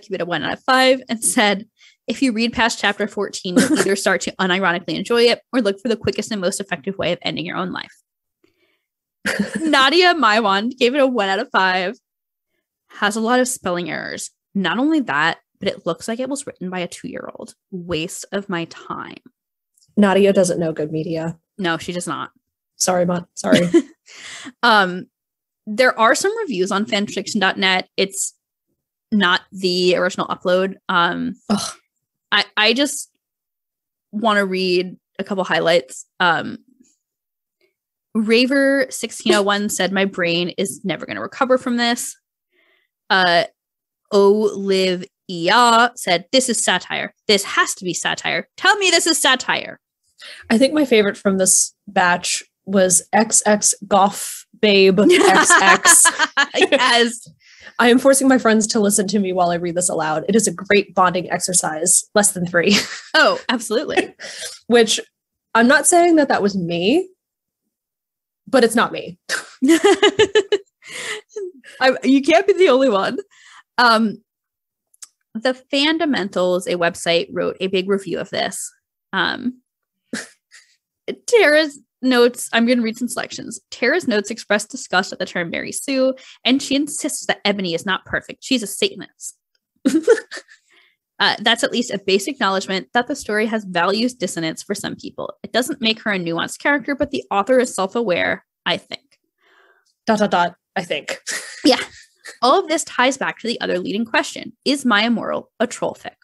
gave it a 1 out of 5 and said, if you read past chapter 14, you'll either start to unironically enjoy it or look for the quickest and most effective way of ending your own life. Nadia Maiwand gave it a 1 out of 5. Has a lot of spelling errors. Not only that, but it looks like it was written by a 2-year-old. Waste of my time. Nadia doesn't know good media. No, she does not. Sorry, Mont. Sorry. There are some reviews on fanfiction.net. It's not the original upload. I just want to read a couple highlights. Raver 1601 said, my brain is never going to recover from this. Liv Ia said, this is satire. This has to be satire. Tell me this is satire. I think my favorite from this batch was XX Goth Babe XX. Yes. I am forcing my friends to listen to me while I read this aloud. It is a great bonding exercise. Less than 3. Oh, absolutely. Which I'm not saying that was me, but it's not me. You can't be the only one. The Fundamentals, a website, wrote a big review of this. Tara's notes, I'm going to read some selections. Tara's notes express disgust at the term Mary Sue, and she insists that Ebony is not perfect. She's a Satanist. That's at least a basic acknowledgement that the story has values dissonance for some people. It doesn't make her a nuanced character, but the author is self-aware, I think. ... I think. Yeah. All of this ties back to the other leading question. Is My Immortal a troll fic?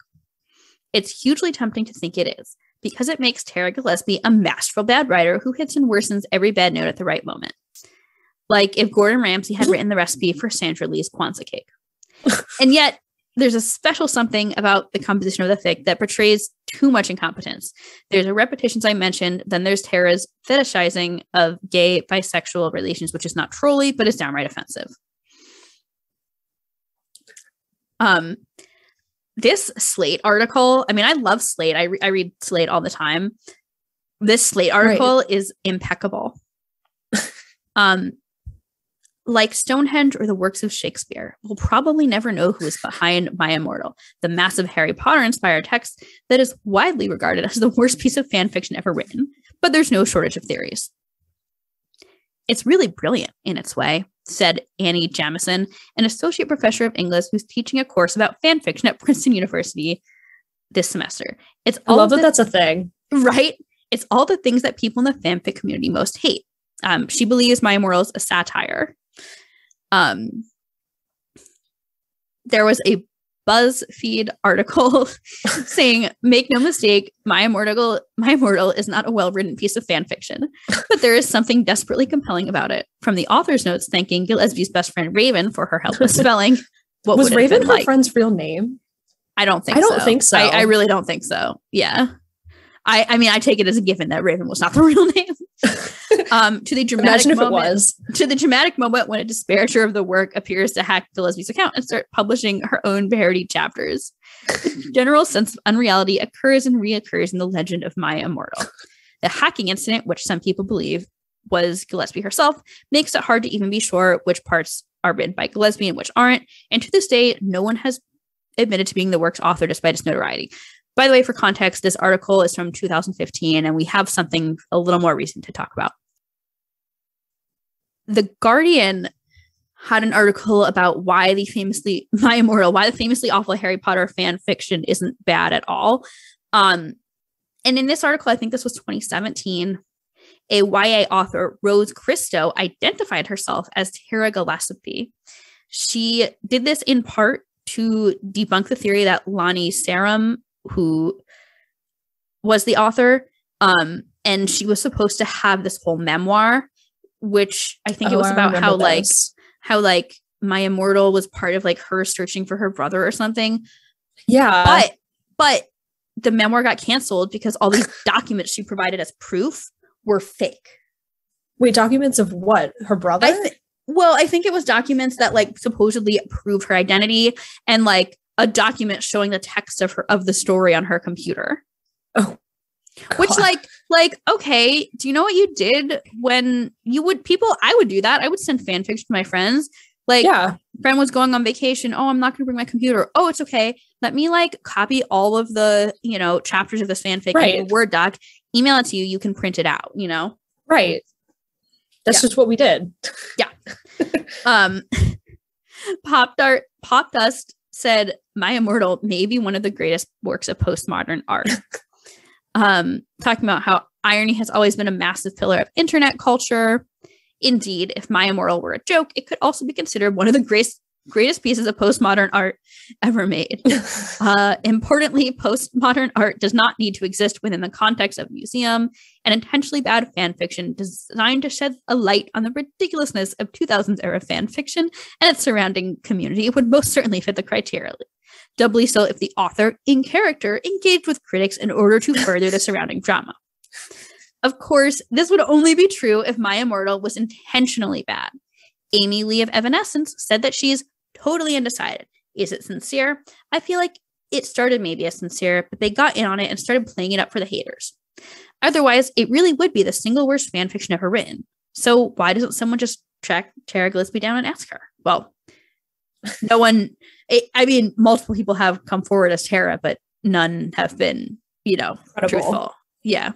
It's hugely tempting to think it is, because it makes Tara Gillespie a masterful bad writer who hits and worsens every bad note at the right moment. Like if Gordon Ramsay had written the recipe for Sandra Lee's Kwanzaa cake. And yet, there's a special something about the composition of the fic that portrays too much incompetence. There's a repetitions I mentioned, then there's Tara's fetishizing of gay bisexual relations, which is not trolly, but is downright offensive. This Slate article, I mean, I love Slate. I read Slate all the time. This Slate article is impeccable. Like Stonehenge or the works of Shakespeare, we'll probably never know who is behind My Immortal, the massive Harry Potter-inspired text that is widely regarded as the worst piece of fan fiction ever written, but there's no shortage of theories. It's really brilliant in its way, said Annie Jamison, an associate professor of English who's teaching a course about fan fiction at Princeton University this semester. I love that that's a thing. Right? It's all the things that people in the fanfic community most hate. She believes My Immortal is a satire. There was a BuzzFeed article saying, make no mistake, My Immortal is not a well-written piece of fan fiction, but there is something desperately compelling about it. From the author's notes thanking Gillespie's best friend Raven for her help with spelling. What was Raven her like? Friend's real name? I don't think so. I really don't think so. Yeah. I mean, I take it as a given that Raven was not the real name. To the dramatic moment when a disparager of the work appears to hack Gillespie's account and start publishing her own parody chapters. The general sense of unreality occurs and reoccurs in the legend of My Immortal. The hacking incident, which some people believe was Gillespie herself, makes it hard to even be sure which parts are written by Gillespie and which aren't. And to this day, no one has admitted to being the work's author despite its notoriety. By the way, for context, this article is from 2015, and we have something a little more recent to talk about. The Guardian had an article about why the famously awful Harry Potter fan fiction isn't bad at all. And in this article, I think this was 2017, a YA author, Rose Christo, identified herself as Tara Gillespie. She did this in part to debunk the theory that Lonnie Sarum, who was the author, and she was supposed to have this whole memoir, which I think it was about how My Immortal was part of like her searching for her brother or something. Yeah. But the memoir got canceled because all these documents she provided as proof were fake. Wait, documents of what? Her brother? I think it was documents that like supposedly proved her identity, and like a document showing the text of the story on her computer. Oh, God. Which like, okay, do you know what you did when you would I would do that. I would send fan fiction to my friends. Like, yeah. Friend was going on vacation. Oh, I'm not going to bring my computer. Oh, it's okay. Let me like copy all of the, chapters of this fanfic in a Word doc, email it to you. You can print it out, Right. That's just what we did. Yeah. Pop Dust said My Immortal may be one of the greatest works of postmodern art. Talking about how irony has always been a massive pillar of internet culture. Indeed, if My Immortal were a joke, it could also be considered one of the greatest pieces of postmodern art ever made. Importantly, postmodern art does not need to exist within the context of a museum. An intentionally bad fan fiction designed to shed a light on the ridiculousness of 2000s era fan fiction and its surrounding community would most certainly fit the criteria. Doubly so if the author, in character, engaged with critics in order to further the surrounding drama. Of course, this would only be true if My Immortal was intentionally bad. Amy Lee of Evanescence said that she's totally undecided. Is it sincere? I feel like it started maybe as sincere, but they got in on it and started playing it up for the haters. Otherwise, it really would be the single worst fan fiction ever written. So why doesn't someone just track Tara Gillespie down and ask her? Well, no one, multiple people have come forward as Tara, but none have been, truthful. Yeah.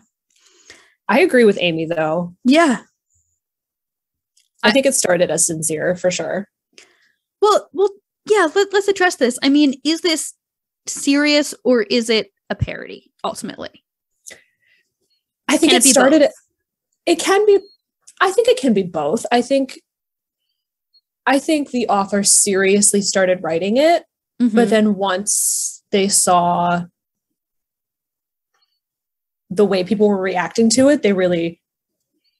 I agree with Amy though. Yeah. I think it started as sincere for sure. Well, yeah, let's address this. I mean, is this serious or is it a parody ultimately? I think it can be, I think it can be both. I think the author seriously started writing it, but then once they saw the way people were reacting to it, they really,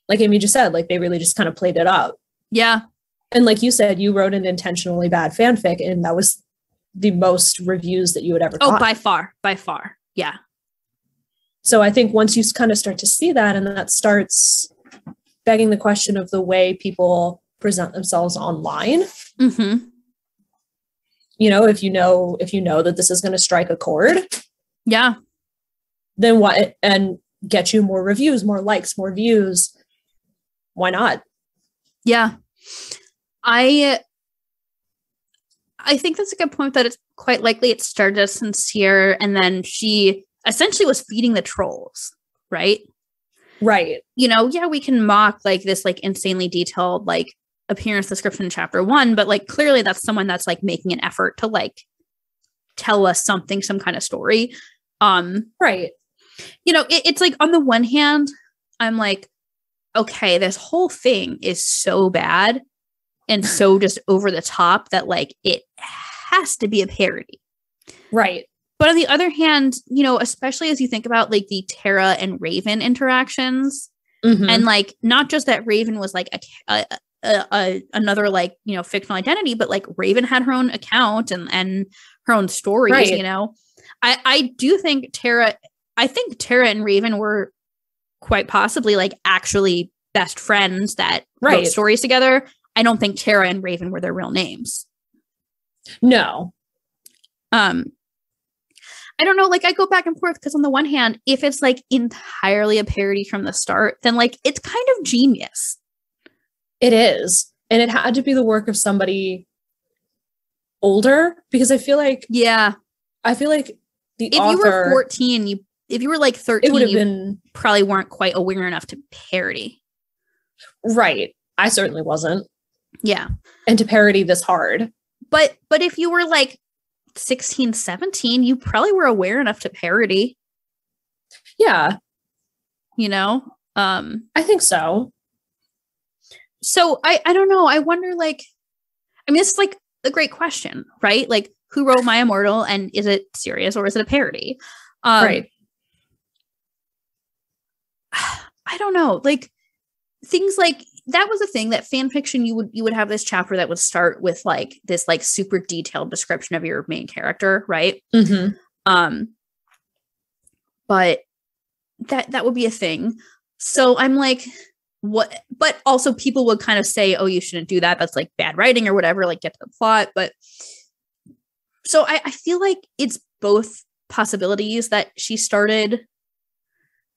like Amy just said, like they really just kind of played it up. Yeah. And like you said, you wrote an intentionally bad fanfic, and that was the most reviews that you would ever Oh, gotten. by far. Yeah. So I think once you kind of start to see that, and that starts begging the question of the way people present themselves online. Mm-hmm. If you know that this is going to strike a chord. Yeah. Then what? And get you more reviews, more likes, more views. Why not? Yeah. I think that's a good point, that it's quite likely it started as sincere, and then she essentially was feeding the trolls, right? Right. Yeah, we can mock like this like insanely detailed like appearance description in chapter 1, but like clearly that's someone that's like making an effort to like tell us something, some kind of story. Right. It's like, on the one hand, I'm like, okay, this whole thing is so bad and so just over the top that like it has to be a parody. Right. But on the other hand, especially as you think about like the Tara and Raven interactions, and like not just that Raven was like another like, fictional identity, but like Raven had her own account and her own stories, right. I do think Tara and Raven were quite possibly like actually best friends that wrote stories together. I don't think Tara and Raven were their real names. No. I don't know, like I go back and forth, because on the one hand, if it's like entirely a parody from the start, then like it's kind of genius. It is. And it had to be the work of somebody older, because I feel like the if author, you were 14, if you were like 13, it would have been probably weren't quite aware enough to parody. Right. I certainly wasn't. Yeah. And to parody this hard. But if you were like 16, 17, you probably were aware enough to parody. Yeah. I think so. So I don't know. I wonder, like, I mean, it's like a great question, right? Like, who wrote My Immortal, and is it serious or is it a parody? Right. I don't know. Like, things like that was a thing that fan fiction, you would have this chapter that would start with like this like super detailed description of your main character, right? But that would be a thing. So I'm like, what? But also people would kind of say, oh, you shouldn't do that, that's like bad writing or whatever, like get to the plot. But so I feel like it's both possibilities, that she started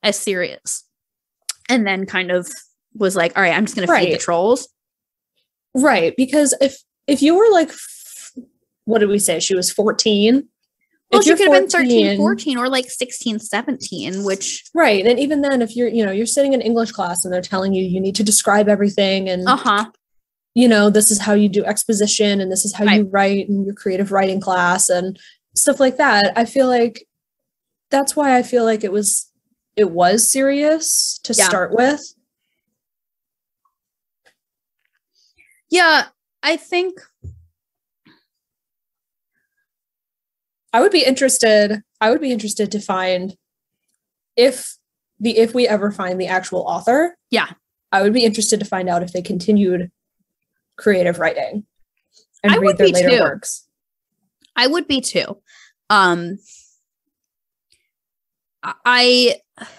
as serious and then kind of was like, all right, I'm just going to feed the trolls. Right. Because if you were like, what did we say? She was 14. Well, she could have been 13, 14, or like 16, 17, which. Right. And even then, if you're sitting in English class and they're telling you need to describe everything, and, this is how you do exposition, and this is how you write in your creative writing class and stuff like that. I feel like that's why I feel like it was serious to start with. Yeah, I think I would be interested to find if we ever find the actual author. Yeah. I would be interested to find out if they continued creative writing and read their later works. I would be too. I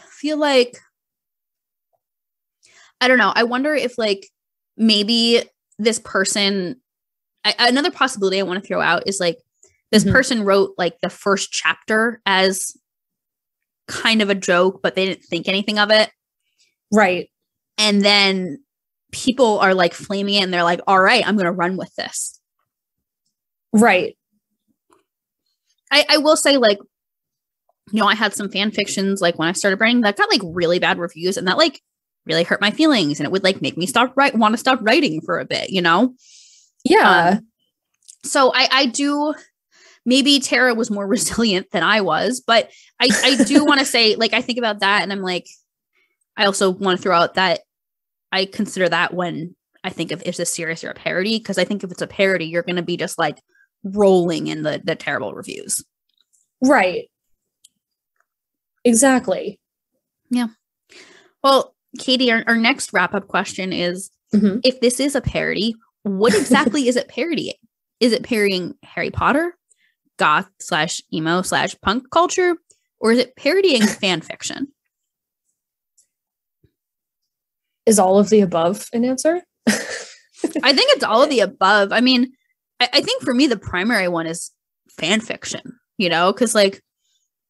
feel like, I don't know. I wonder if like maybe this person, another possibility I want to throw out is like this person wrote like the first chapter as kind of a joke, but they didn't think anything of it. Right. And then people are like flaming it and they're like, all right, I'm going to run with this. Right. I will say, like, I had some fan fictions like when I started writing that got like really bad reviews, and that like really hurt my feelings, and it would like make me want to stop writing for a bit, Yeah. So I do, maybe Tara was more resilient than I was, but I do want to say, like, I think about that and I'm like, I also want to throw out that I consider that when I think of, is this serious or a parody? Because I think if it's a parody, you're going to be just like rolling in the terrible reviews. Right. Exactly. Yeah. Well, Katie, our next wrap-up question is, if this is a parody, what exactly is it parodying? Is it parodying Harry Potter, goth / emo / punk culture, or is it parodying fan fiction? Is all of the above an answer? I think it's all of the above. I mean, I think for me, the primary one is fan fiction, you know, because like,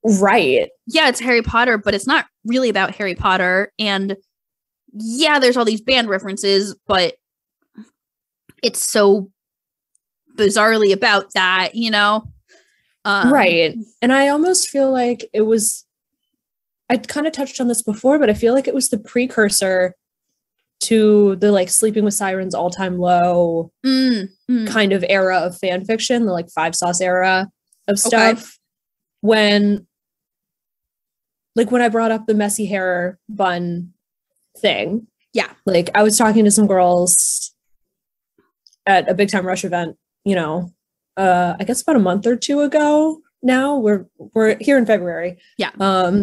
right. Yeah, it's Harry Potter, but it's not really about Harry Potter. And yeah, there's all these band references, but it's so bizarrely about that, you know? Right. And I almost feel like it was, I kind of touched on this before, but I feel like it was the precursor to the like Sleeping with Sirens All Time Low kind of era of fan fiction, the like 5 Sauce era of stuff. Okay. When I brought up the messy hair bun thing. Yeah. Like I was talking to some girls at a Big Time Rush event, you know, I guess about a month or two ago now. We're here in February. Yeah.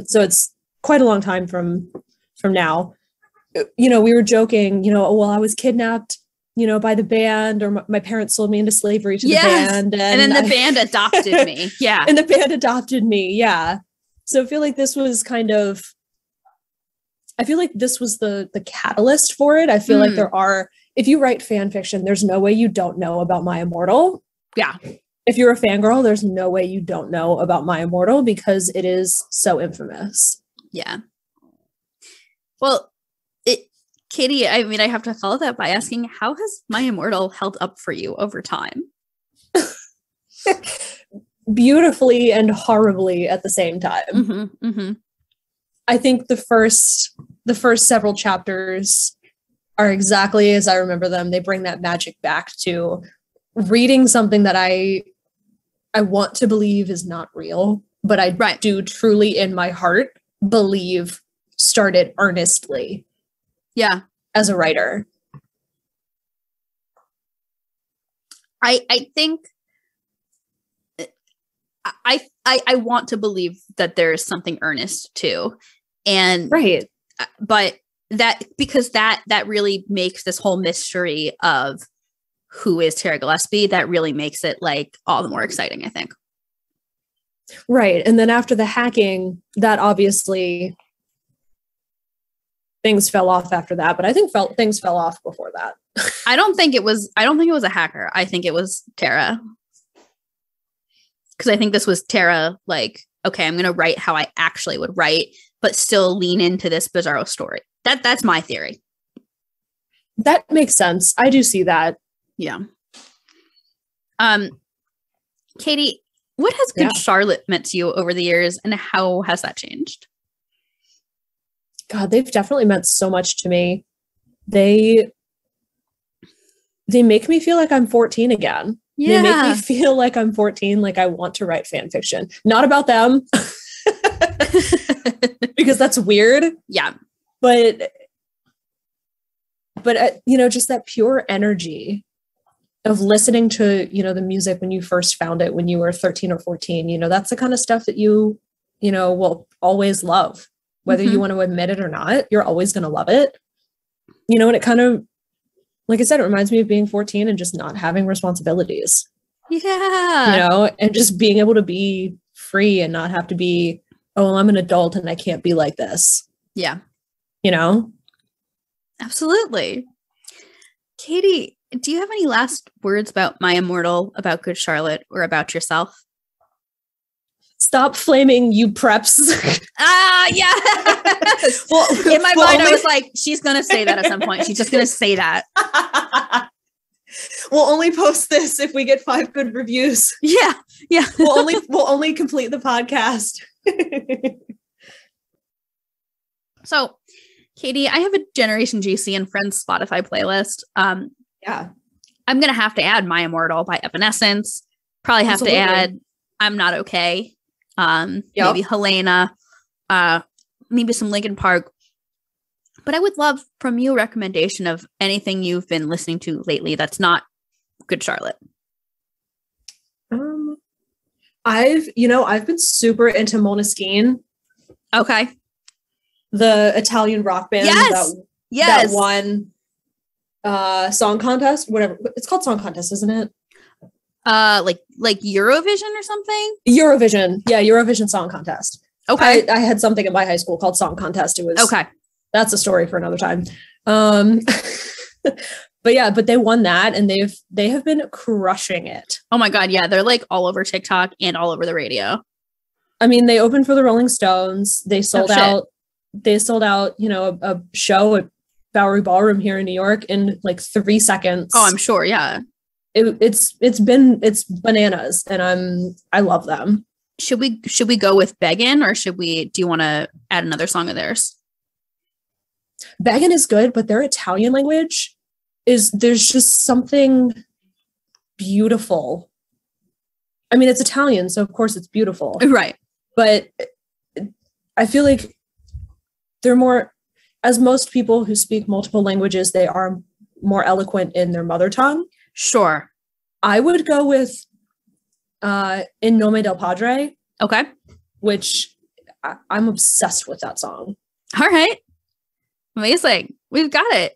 So it's quite a long time from now. You know, we were joking, you know, oh, well, I was kidnapped, you know, by the band, or my parents sold me into slavery to the band. And then the band adopted me. Yeah. And the band adopted me. Yeah. So I feel like this was the catalyst for it. I feel like if you write fan fiction, there's no way you don't know about My Immortal. Yeah. If you're a fangirl, there's no way you don't know about My Immortal because it is so infamous. Yeah. Well, Katie, I mean, I have to follow that by asking, how has My Immortal held up for you over time? Beautifully and horribly at the same time. Mm-hmm, mm-hmm. I think the first several chapters are exactly as I remember them. They bring that magic back to reading something that I want to believe is not real, but I do truly in my heart believe started earnestly. Yeah. As a writer. I think I want to believe that there's something earnest too. And but that because that really makes this whole mystery of who is Tara Gillespie, that really makes it like all the more exciting, I think. Right. And then after the hacking, that obviously things fell off after that, but I think things fell off before that. I don't think it was a hacker. I think it was Tara. Because I think this was Tara like, okay, I'm going to write how I actually would write, but still lean into this bizarro story. That's my theory. That makes sense. I do see that. Yeah. Katie, what has Good Charlotte meant to you over the years, and how has that changed? God, they've definitely meant so much to me. They make me feel like I'm 14 again. Yeah. They make me feel like I'm 14, like I want to write fan fiction. Not about them. Because that's weird. Yeah. But you know, just that pure energy of listening to, you know, the music when you first found it, when you were 13 or 14, you know, that's the kind of stuff that you know, will always love. Whether you want to admit it or not, you're always going to love it. You know, and it kind of, like I said, it reminds me of being 14 and just not having responsibilities. Yeah. You know, and just being able to be free and not have to be, oh, well, I'm an adult and I can't be like this. Yeah. You know? Absolutely. Katie, do you have any last words about My Immortal, about Good Charlotte, or about yourself? Stop flaming, you preps. Yeah. Well, in my mind, I was like, she's going to say that at some point. She's just going to say that. We'll only post this if we get 5 good reviews. Yeah. Yeah. We'll only complete the podcast. So, Katie, I have a Generation GC and Friends Spotify playlist. Yeah. I'm going to have to add My Immortal by Evanescence. Probably have to add I'm Not Okay. Maybe Helena, maybe some Linkin Park. But I would love from you a recommendation of anything you've been listening to lately that's not Good Charlotte. I've been super into Måneskin. Okay. The Italian rock band. Yes. That one. song contest, whatever. It's called song contest, isn't it? Like Eurovision or something? Eurovision. Yeah, Eurovision Song Contest. Okay. I had something in my high school called Song Contest. It was okay. That's a story for another time. But they won that, and they have been crushing it. Oh my God. Yeah. They're like all over TikTok and all over the radio. I mean, they opened for the Rolling Stones. They sold out, a show at Bowery Ballroom here in New York in like 3 seconds. Oh, I'm sure. Yeah. It's bananas, and I love them. Should we go with Beggin', or do you want to add another song of theirs? Beggin' is good, but their Italian language there's just something beautiful. I mean, it's Italian, so of course it's beautiful. Right. But I feel like they're more, as most people who speak multiple languages, they are more eloquent in their mother tongue. Sure. I would go with In Nome del Padre. Okay. Which I'm obsessed with that song. All right. Amazing. We've got it.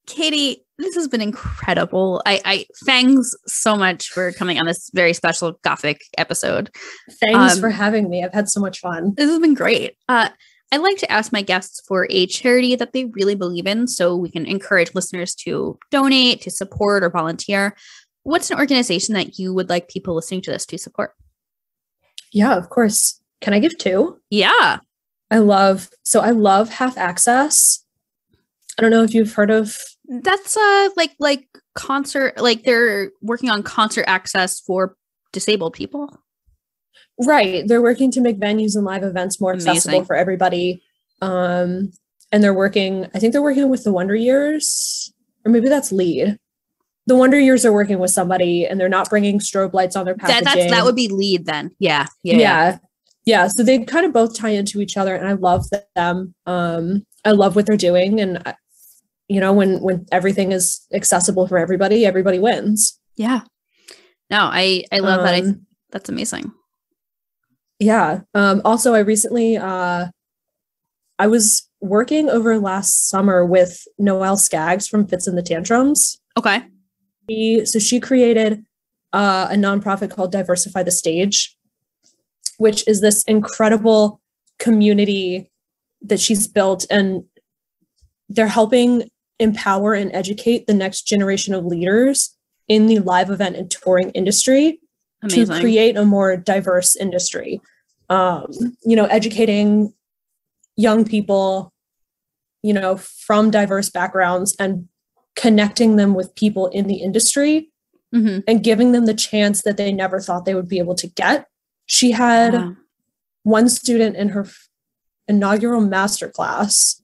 Katie, this has been incredible. I thanks so much for coming on this very special Gothic episode. Thanks for having me. I've had so much fun. This has been great. I like to ask my guests for a charity that they really believe in, so we can encourage listeners to donate, to support, or volunteer. What's an organization that you would like people listening to this to support? Yeah, of course. Can I give 2? Yeah. I love Half Access. I don't know if you've heard of. That's like concert, like they're working on concert access for disabled people. Right. They're working to make venues and live events more accessible for everybody. And I think they're working with the Wonder Years, or maybe that's Lead. The Wonder Years are working with somebody, and they're not bringing strobe lights on their packaging. That would be Lead then. Yeah. So they kind of both tie into each other, and I love them. I love what they're doing, and when everything is accessible for everybody wins. Yeah. No, I love that. That's amazing. Yeah. Also, I recently, I was working over last summer with Noelle Skaggs from Fits in the Tantrums. Okay. She created a nonprofit called Diversify the Stage, which is this incredible community that she's built, and they're helping empower and educate the next generation of leaders in the live event and touring industry. Amazing. To create a more diverse industry. Educating young people, from diverse backgrounds, and connecting them with people in the industry, mm-hmm. and giving them the chance that they never thought they would be able to get. She had one student in her inaugural masterclass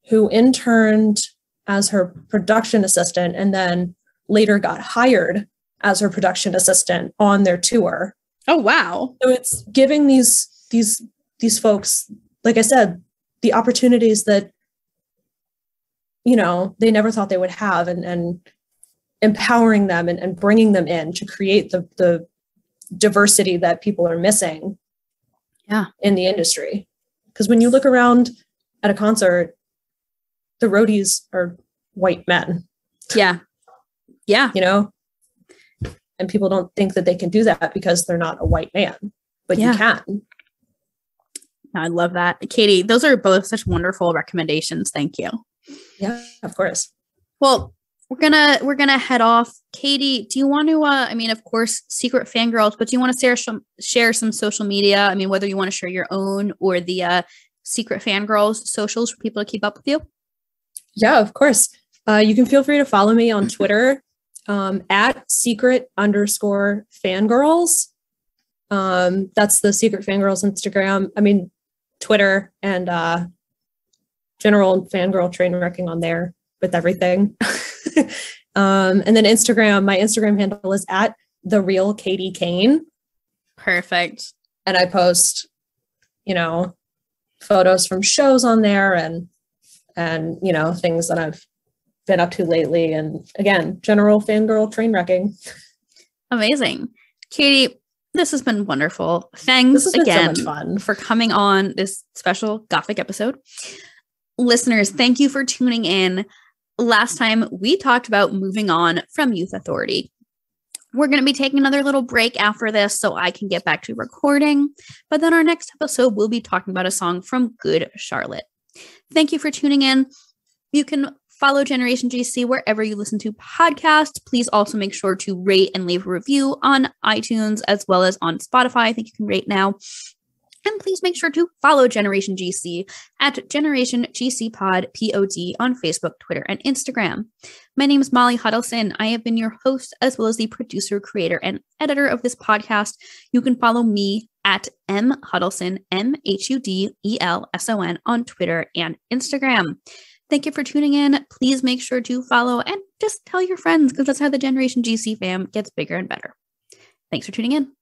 who interned as her production assistant and then later got hired as her production assistant on their tour. Oh, wow. So it's giving these folks, like I said, the opportunities that, they never thought they would have, and empowering them and bringing them in to create the diversity that people are missing in the industry. Because when you look around at a concert, the roadies are white men. Yeah. Yeah. And people don't think that they can do that because they're not a white man, but you can. I love that. Katie, those are both such wonderful recommendations. Thank you. Yeah, of course. Well, we're gonna head off. Katie, do you want to, of course, Secret Fangirls, but do you want to share some social media? I mean, whether you want to share your own or the Secret Fangirls socials for people to keep up with you? Yeah, of course. You can feel free to follow me on Twitter. At secret_fangirls. That's the Secret Fangirls Instagram. Twitter, and general fangirl train wrecking on there with everything. And then Instagram, my Instagram handle is at @TheRealKatieKane. Perfect. And I post, photos from shows on there and things that I've been up to lately, and again, general fangirl train wrecking. Amazing. Katie, this has been wonderful. Thanks again so much fun. For coming on this special Gothic episode. Listeners, thank you for tuning in. last time we talked about moving on from youth authority. We're going to be taking another little break after this so I can get back to recording. But then our next episode, we'll be talking about a song from Good Charlotte. Thank you for tuning in. You can follow Generation GC wherever you listen to podcasts. Please also make sure to rate and leave a review on iTunes as well as on Spotify. I think you can rate now. And please make sure to follow Generation GC at Generation GC Pod, POD, on Facebook, Twitter, and Instagram. My name is Molly Hudelson. I have been your host as well as the producer, creator, and editor of this podcast. You can follow me at M Hudelson, MHUDELSON, on Twitter and Instagram. Thank you for tuning in. Please make sure to follow and just tell your friends because that's how the Generation GC fam gets bigger and better. Thanks for tuning in.